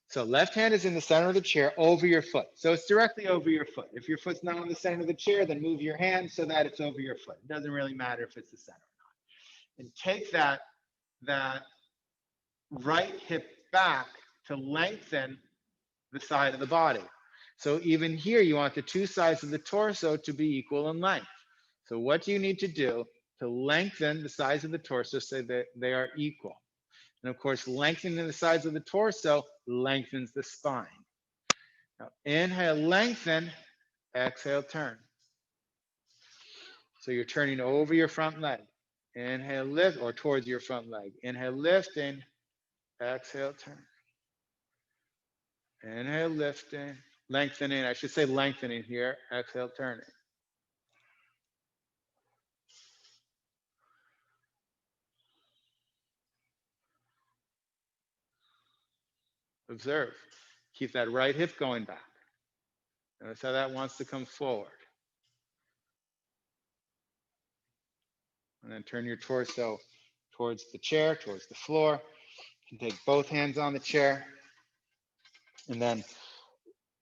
So left hand is in the center of the chair over your foot. So it's directly over your foot. If your foot's not on the center of the chair, then move your hand so that it's over your foot. It doesn't really matter if it's the center or not. And take that right hip back to lengthen the side of the body. So even here, you want the two sides of the torso to be equal in length. So what do you need to do to lengthen the sides of the torso so that they are equal? And of course, lengthening the sides of the torso lengthens the spine. Now, inhale, lengthen, exhale, turn. So you're turning over your front leg. Inhale, lift, or towards your front leg. Inhale, lifting, exhale, turn. Inhale, lifting, lengthening. I should say lengthening here. Exhale, turning. Observe. Keep that right hip going back. Notice how that wants to come forward. And then turn your torso towards the chair, towards the floor. You can take both hands on the chair. And then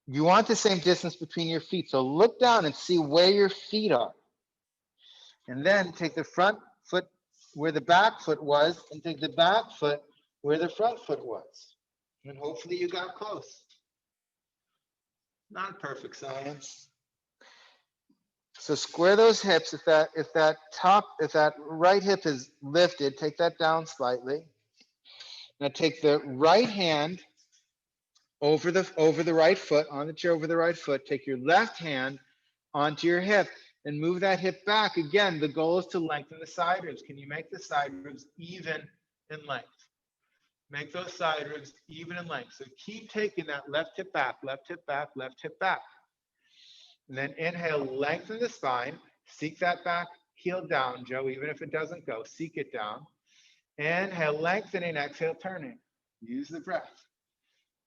you want the same distance between your feet. So look down and see where your feet are. And then take the front foot where the back foot was and take the back foot where the front foot was. And hopefully you got close. Not perfect science. So square those hips. If that right hip is lifted, take that down slightly. Now take the right hand over the right foot, on the chair over the right foot. Take your left hand onto your hip and move that hip back. Again, the goal is to lengthen the side ribs. Can you make the side ribs even in length? Make those side ribs even in length. So keep taking that left hip back, left hip back, left hip back. And then inhale, lengthen the spine. Seek that back heel down, Joe, even if it doesn't go. Seek it down. Inhale, lengthening, exhale, turning. Use the breath.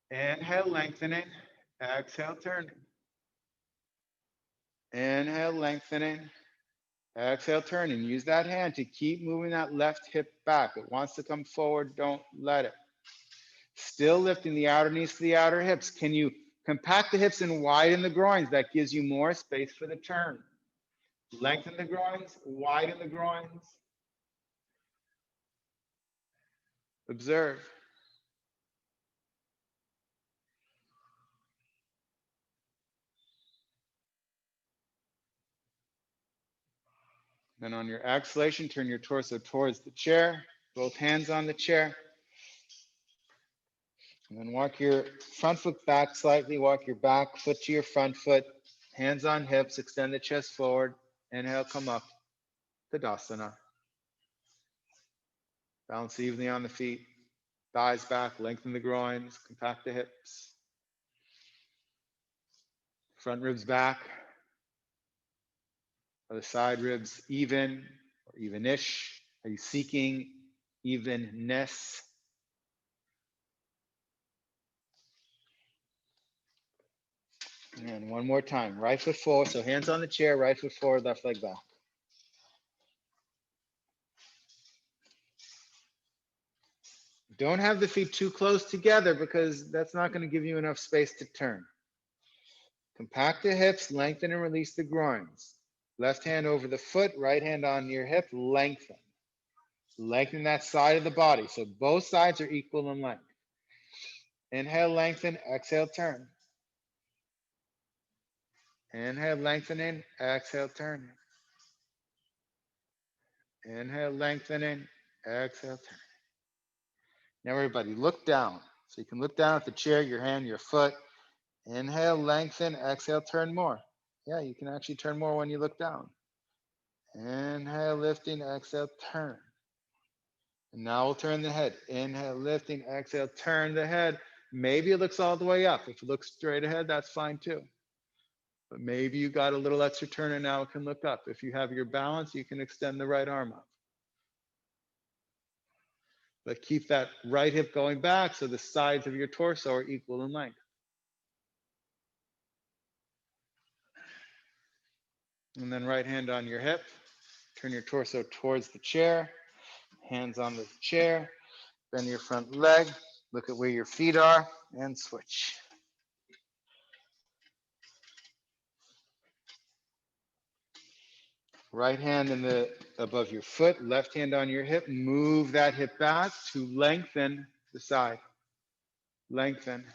Inhale, lengthening, exhale, turning. Inhale, lengthening, exhale, turning. Use that hand to keep moving that left hip back. It wants to come forward, don't let it. Still lifting the outer knees to the outer hips. Can you compact the hips and widen the groins? That gives you more space for the turn. Lengthen the groins, widen the groins. Observe. Then on your exhalation, turn your torso towards the chair, both hands on the chair. And then walk your front foot back slightly, walk your back foot to your front foot, hands on hips, extend the chest forward. Inhale, come up, Tadasana. Balance evenly on the feet, thighs back, lengthen the groins, compact the hips. Front ribs back. Are the side ribs even or even-ish? Are you seeking evenness. And one more time, right foot forward. So hands on the chair, right foot forward, left leg back. Don't have the feet too close together because that's not going to give you enough space to turn. Compact the hips, lengthen and release the groins. Left hand over the foot, right hand on your hip, lengthen. Lengthen that side of the body. So both sides are equal in length. Inhale, lengthen, exhale, turn. Inhale, lengthening, exhale, turn. Inhale, lengthening, exhale, turn. Now everybody, look down. So you can look down at the chair, your hand, your foot. Inhale, lengthen, exhale, turn more. Yeah, you can actually turn more when you look down. Inhale, lifting, exhale, turn. And now we'll turn the head. Inhale, lifting, exhale, turn the head. Maybe it looks all the way up. If it looks straight ahead, that's fine too. But maybe you got a little extra turn and now it can look up. If you have your balance, you can extend the right arm up. But keep that right hip going back so the sides of your torso are equal in length. And then right hand on your hip. Turn your torso towards the chair. Hands on the chair. Bend your front leg. Look at where your feet are and switch. Right hand above your foot, left hand on your hip. Move that hip back to lengthen the side. Lengthen.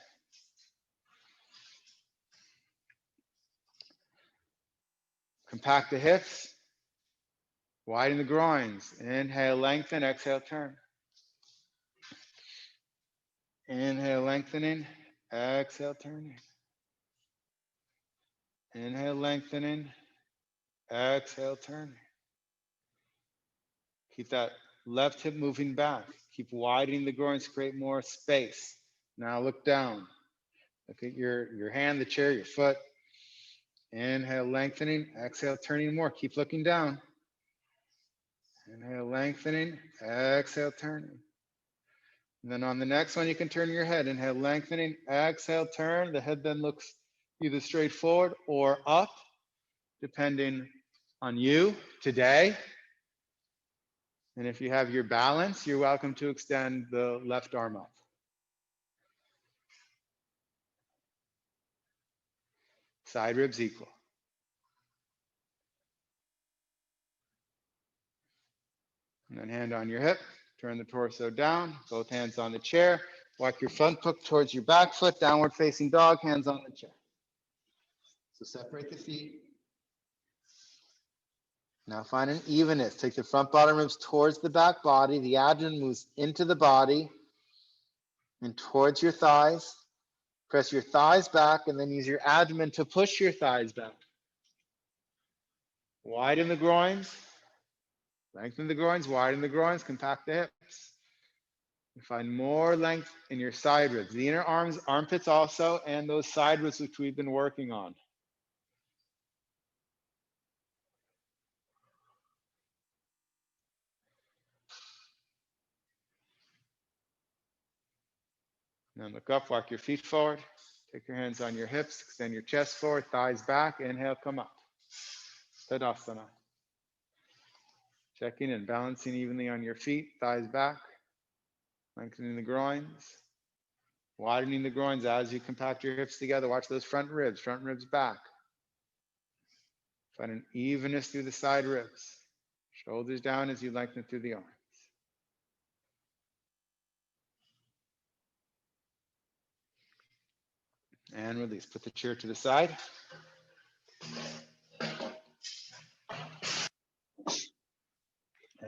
Compact the hips. Widen the groins. Inhale, lengthen. Exhale, turn. Inhale, lengthening. Exhale, turning. Inhale, lengthening. Exhale, turning. Keep that left hip moving back. Keep widening the groins to create more space. Now look down. Look at your hand, the chair, your foot. Inhale, lengthening. Exhale, turning more. Keep looking down. Inhale, lengthening. Exhale, turning. And then on the next one, you can turn your head. Inhale, lengthening. Exhale, turn. The head then looks either straight forward or up, depending on you today. And if you have your balance, you're welcome to extend the left arm up. Side ribs equal. And then hand on your hip, turn the torso down, both hands on the chair. Walk your front foot towards your back foot, downward facing dog, hands on the chair. So separate the feet. Now find an evenness. Take the front bottom ribs towards the back body. The abdomen moves into the body and towards your thighs. Press your thighs back and then use your abdomen to push your thighs back. Widen the groins. Lengthen the groins, widen the groins, compact the hips. You find more length in your side ribs, the inner arms, armpits also, and those side ribs which we've been working on. Now look up, walk your feet forward. Take your hands on your hips, extend your chest forward, thighs back. Inhale, come up. Tadasana. Checking and balancing evenly on your feet, thighs back. Lengthening the groins. Widening the groins as you compact your hips together. Watch those front ribs back. Find an evenness through the side ribs. Shoulders down as you lengthen through the arms. And release. Put the chair to the side.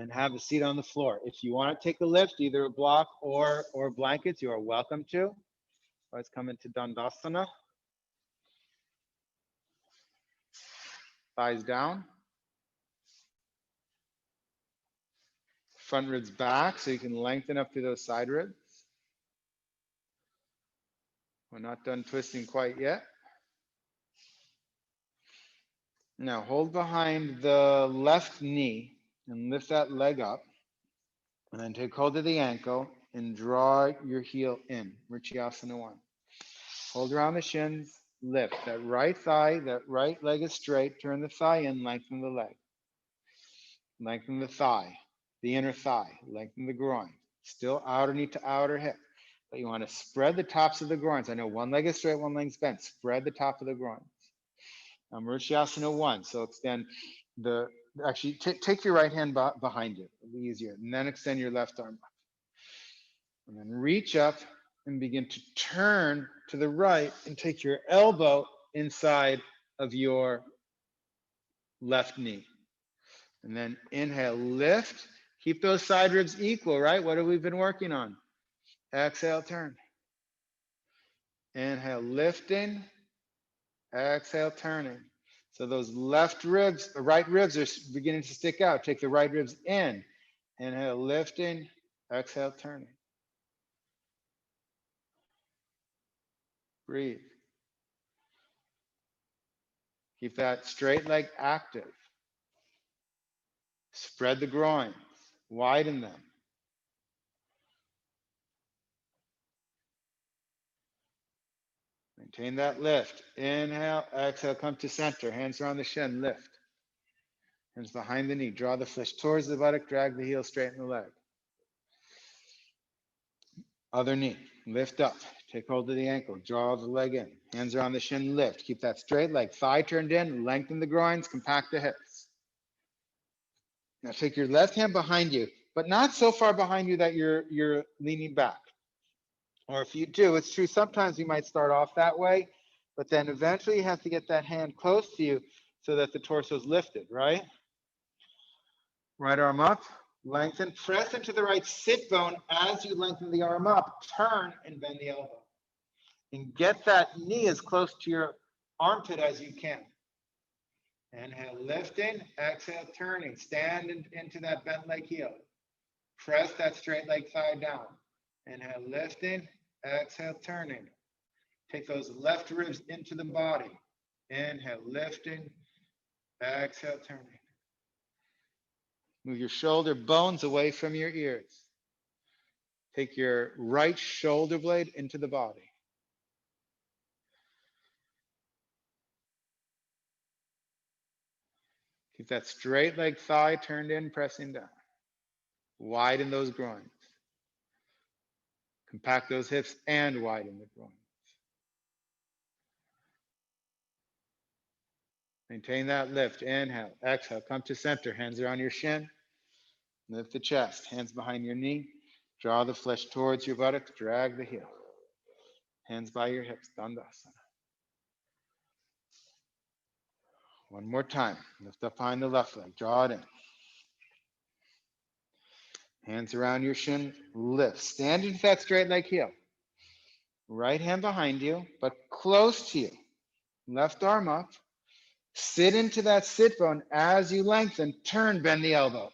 And have a seat on the floor. If you want to take a lift, either a block or blankets, you are welcome to. Let's come into Dandasana. Thighs down. Front ribs back so you can lengthen up through those side ribs. We're not done twisting quite yet. Now hold behind the left knee and lift that leg up. And then take hold of the ankle and draw your heel in, Mrityasana 1. Hold around the shins, lift. That right thigh, that right leg is straight. Turn the thigh in, lengthen the leg. Lengthen the thigh, the inner thigh, lengthen the groin. Still outer knee to outer hip. But you want to spread the tops of the groins. I know one leg is straight, one leg's bent. Spread the top of the groins. Now, Mrityasana 1. So extend the, actually, take your right hand behind you. It'll be easier. And then extend your left arm up. And then reach up and begin to turn to the right and take your elbow inside of your left knee. And then inhale, lift. Keep those side ribs equal, right? What have we been working on? Exhale, turn. Inhale, lifting. Exhale, turning. So those left ribs, the right ribs are beginning to stick out. Take the right ribs in. Inhale, lifting. Exhale, turning. Breathe. Keep that straight leg active. Spread the groins. Widen them. Maintain that lift. Inhale, exhale, come to center. Hands around the shin, lift. Hands behind the knee. Draw the flesh towards the buttock. Drag the heel, straighten the leg. Other knee. Lift up. Take hold of the ankle. Draw the leg in. Hands around the shin, lift. Keep that straight leg. Thigh turned in. Lengthen the groins. Compact the hips. Now take your left hand behind you, but not so far behind you that you're leaning back. Or if you do, it's true, sometimes you might start off that way, but then eventually you have to get that hand close to you so that the torso is lifted, right? Right arm up, lengthen, press into the right sit bone as you lengthen the arm up, turn and bend the elbow. And get that knee as close to your armpit as you can. Inhale, lifting, exhale, turning. Stand into that bent leg heel. Press that straight leg thigh down. Inhale, lifting, exhale, turning. Take those left ribs into the body. Inhale, lifting, exhale, turning. Move your shoulder bones away from your ears. Take your right shoulder blade into the body. Keep that straight leg thigh turned in, pressing down. Widen those groins. Compact those hips and widen the groins. Maintain that lift. Inhale, exhale, come to center. Hands around your shin. Lift the chest, hands behind your knee. Draw the flesh towards your buttocks. Drag the heel. Hands by your hips. Dandasana. One more time. Lift up behind the left leg. Draw it in. Hands around your shin. Lift. Stand into that straight leg heel. Right hand behind you, but close to you. Left arm up. Sit into that sit bone as you lengthen. Turn, bend the elbow.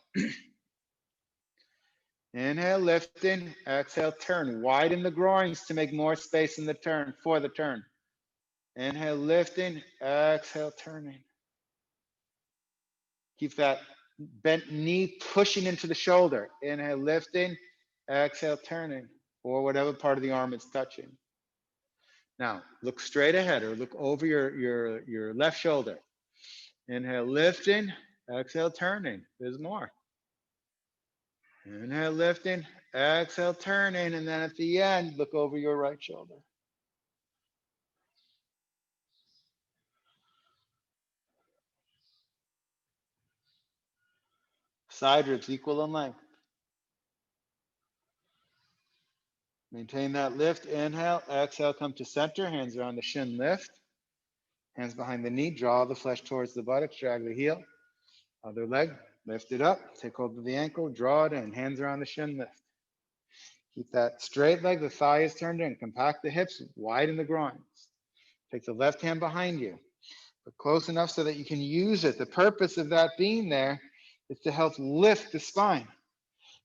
Inhale, lifting. Exhale, turn. Widen the groins to make more space in the turn, for the turn. Inhale, lifting. Exhale, turning. Keep that bent knee pushing into the shoulder. Inhale, lifting. Exhale, turning. Or whatever part of the arm it's touching. Now, look straight ahead or look over your left shoulder. Inhale, lifting. Exhale, turning. There's more. Inhale, lifting. Exhale, turning. And then at the end, look over your right shoulder. Side ribs equal in length. Maintain that lift. Inhale, exhale, come to center. Hands around the shin, lift. Hands behind the knee. Draw the flesh towards the buttocks. Drag the heel. Other leg, lift it up. Take hold of the ankle. Draw it in. Hands around the shin, lift. Keep that straight leg. The thigh is turned in. Compact the hips. Widen the groins. Take the left hand behind you, but close enough so that you can use it. The purpose of that being there is to help lift the spine.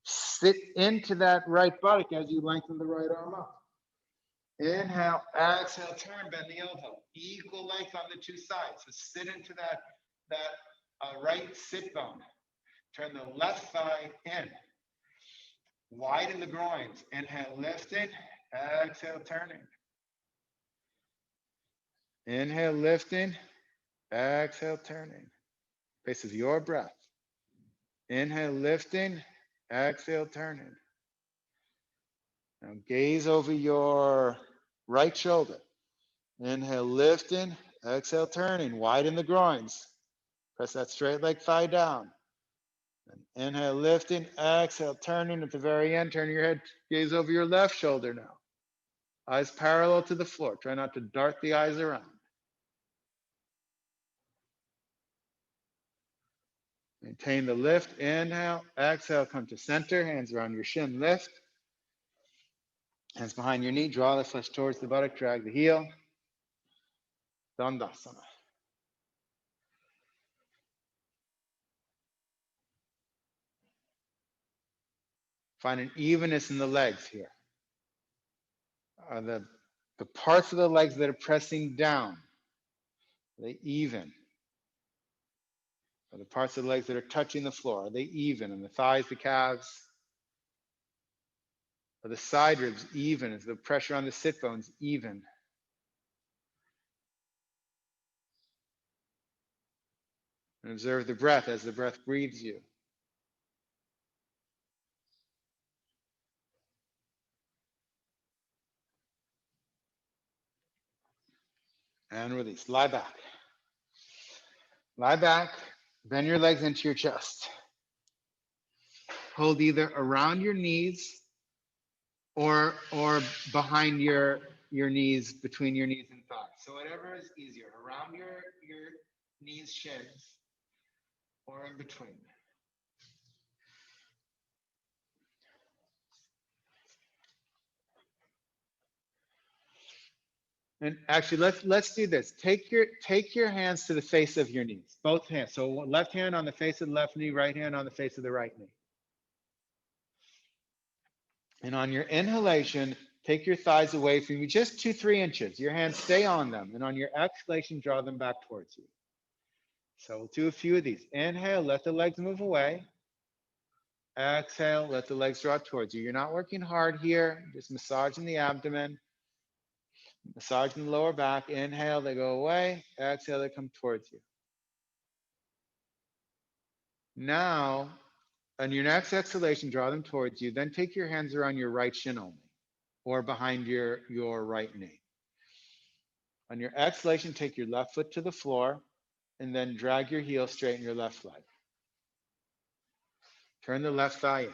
Sit into that right buttock as you lengthen the right arm up. Inhale, exhale, turn, bend the elbow. Equal length on the two sides. So sit into that right sit bone. Turn the left thigh in. Widen the groins. Inhale, lifting. Exhale, turning. Inhale, lifting. Exhale, turning. Pace of your breath. Inhale, lifting. Exhale, turning. Now gaze over your right shoulder. Inhale, lifting. Exhale, turning. Widen the groins. Press that straight leg thigh down. And inhale, lifting. Exhale, turning. At the very end, turn your head. Gaze over your left shoulder now. Eyes parallel to the floor. Try not to dart the eyes around. Maintain the lift. Inhale. Exhale, come to center. Hands around your shin. Lift. Hands behind your knee. Draw the flesh towards the buttock. Drag the heel. Dandasana. Find an evenness in the legs here. The parts of the legs that are pressing down, are they even? Are the parts of the legs that are touching the floor, are they even? And the thighs, the calves, are the side ribs even? Is the pressure on the sit bones even? And observe the breath as the breath breathes you. And release. Lie back. Lie back. Bend your legs into your chest. Hold either around your knees or behind your knees, between your knees and thighs. So whatever is easier, around your knees, shins, or in between. And actually, let's do this. Take your hands to the face of your knees, both hands. So left hand on the face of the left knee, right hand on the face of the right knee. And on your inhalation, take your thighs away from you, just 2-3 inches. Your hands stay on them. And on your exhalation, draw them back towards you. So we'll do a few of these. Inhale, let the legs move away. Exhale, let the legs draw towards you. You're not working hard here, just massaging the abdomen. Massaging the lower back. Inhale, they go away. Exhale, they come towards you. Now, on your next exhalation, draw them towards you. Then take your hands around your right shin only, or behind your right knee. On your exhalation, take your left foot to the floor, and then drag your heel straight in your left leg. Turn the left thigh in.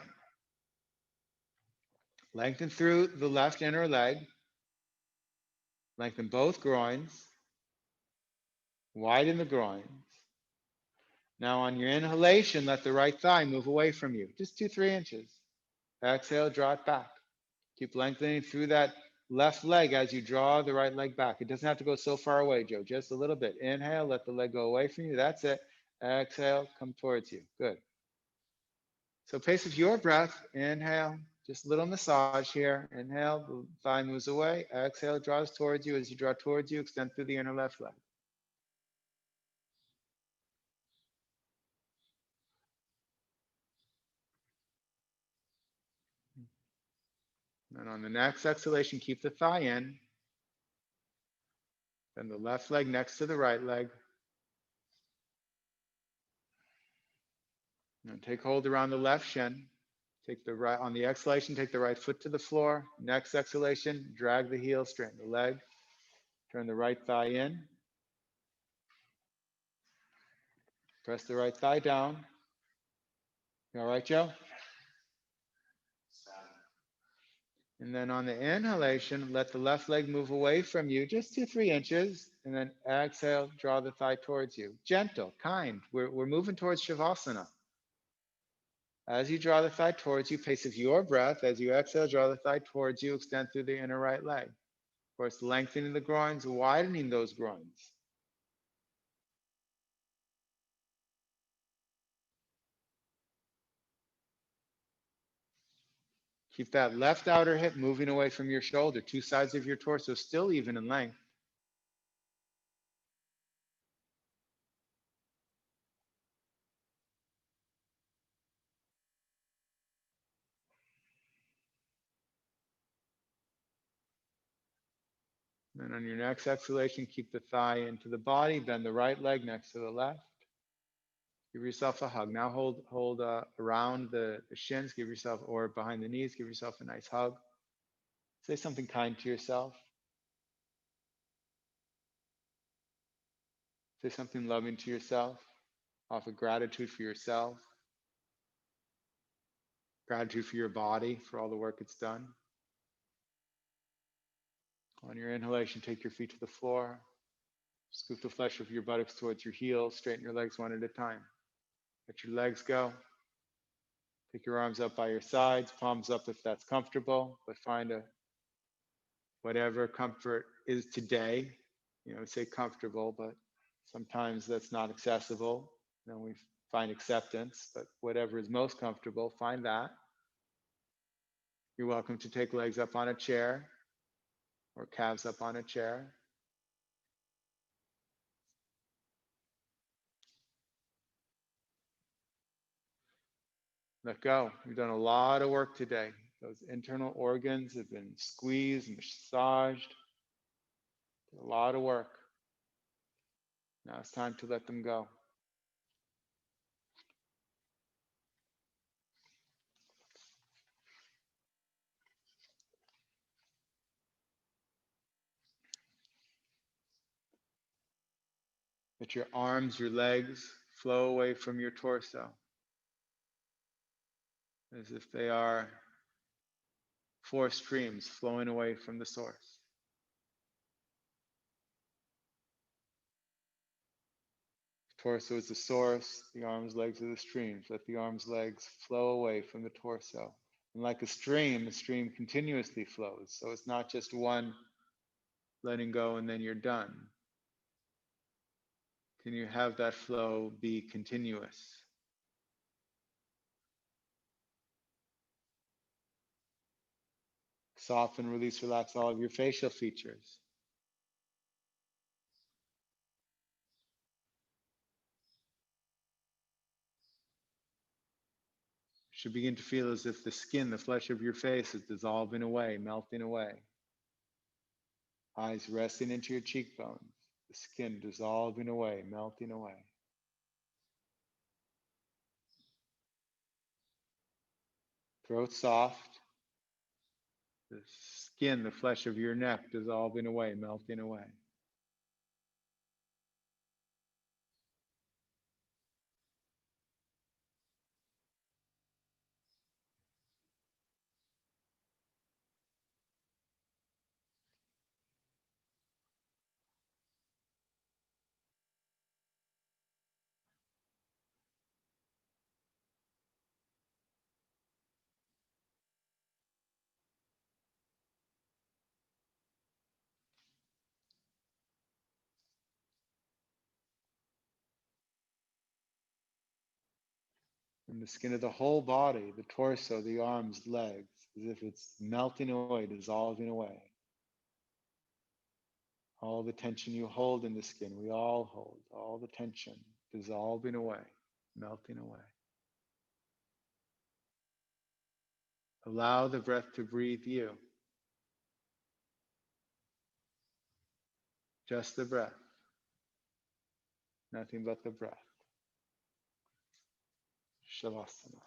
Lengthen through the left inner leg. Lengthen both groins. Widen the groins. Now on your inhalation, let the right thigh move away from you, just 2-3 inches. Exhale, draw it back. Keep lengthening through that left leg as you draw the right leg back. It doesn't have to go so far away, Joe, just a little bit. Inhale, let the leg go away from you. That's it. Exhale, come towards you. Good. So pace of your breath. Inhale, just a little massage here. Inhale, the thigh moves away. Exhale, draws towards you. As you draw towards you, extend through the inner left leg. And on the next exhalation, keep the thigh in. Then the left leg next to the right leg. And take hold around the left shin. Take the right, on the exhalation, take the right foot to the floor. Next exhalation, drag the heel, straighten the leg. Turn the right thigh in. Press the right thigh down. You all right, Joe? And then on the inhalation, let the left leg move away from you, just 2-3 inches. And then exhale, draw the thigh towards you. Gentle, kind. We're moving towards Shavasana. As you draw the thigh towards you, pace of your breath. As you exhale, draw the thigh towards you, extend through the inner right leg. Of course, lengthening the groins, widening those groins. Keep that left outer hip moving away from your shoulder. Two sides of your torso still even in length. And on your next exhalation, keep the thigh into the body, bend the right leg next to the left. Give yourself a hug. Now hold around the shins, give yourself, or behind the knees, give yourself a nice hug. Say something kind to yourself. Say something loving to yourself. Offer gratitude for yourself. Gratitude for your body, for all the work it's done. On your inhalation, take your feet to the floor. Scoop the flesh of your buttocks towards your heels. Straighten your legs one at a time. Let your legs go. Take your arms up by your sides, palms up if that's comfortable, but find whatever comfort is today. Say comfortable, but sometimes that's not accessible. Then we find acceptance, but whatever is most comfortable, find that. You're welcome to take legs up on a chair or calves up on a chair. Let go. We've done a lot of work today. Those internal organs have been squeezed, massaged. A lot of work. Now it's time to let them go. Let your arms, your legs flow away from your torso as if they are four streams flowing away from the source. The torso is the source, the arms, legs are the streams. Let the arms, legs flow away from the torso. And like a stream, the stream continuously flows. So it's not just one letting go and then you're done. Can you have that flow be continuous? Soften, release, relax all of your facial features. You should begin to feel as if the skin, the flesh of your face is dissolving away, melting away. Eyes resting into your cheekbones, the skin dissolving away, melting away. Throat soft, the skin, the flesh of your neck dissolving away, melting away. And the skin of the whole body, the torso, the arms, legs, as if it's melting away, dissolving away. All the tension you hold in the skin, we all hold, all the tension dissolving away, melting away. Allow the breath to breathe you. Just the breath. Nothing but the breath. Shavasana.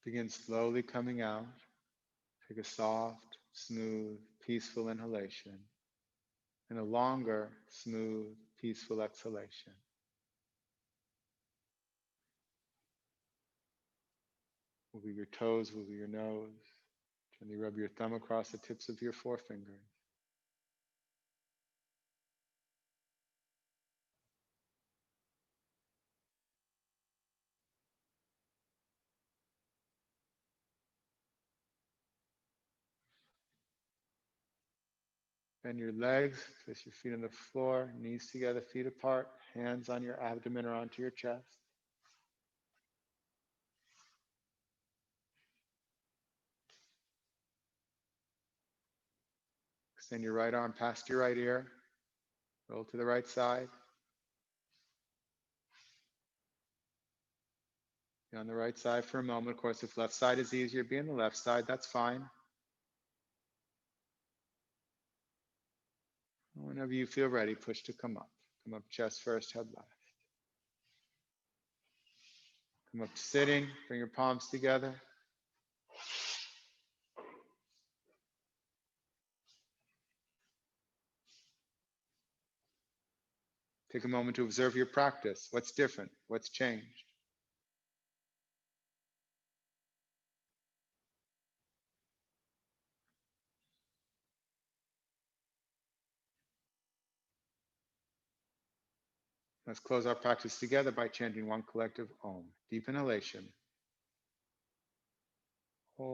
Begin slowly coming out. Take a soft, smooth, peaceful inhalation and a longer, smooth, peaceful exhalation. Move your toes, move your nose. Gently rub your thumb across the tips of your forefingers. Bend your legs, place your feet on the floor, knees together, feet apart, hands on your abdomen or onto your chest. Extend your right arm past your right ear. Roll to the right side. Be on the right side for a moment. Of course, if left side is easier, be on the left side. That's fine. Whenever you feel ready, push to come up. Come up chest first, head left. Come up to sitting. Bring your palms together. Take a moment to observe your practice. What's different? What's changed? Let's close our practice together by chanting one collective Om. Deep inhalation. Om.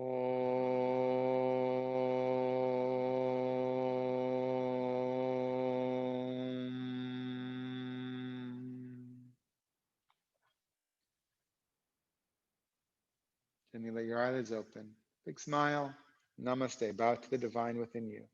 Gently let your eyelids open. Big smile. Namaste. Bow to the divine within you.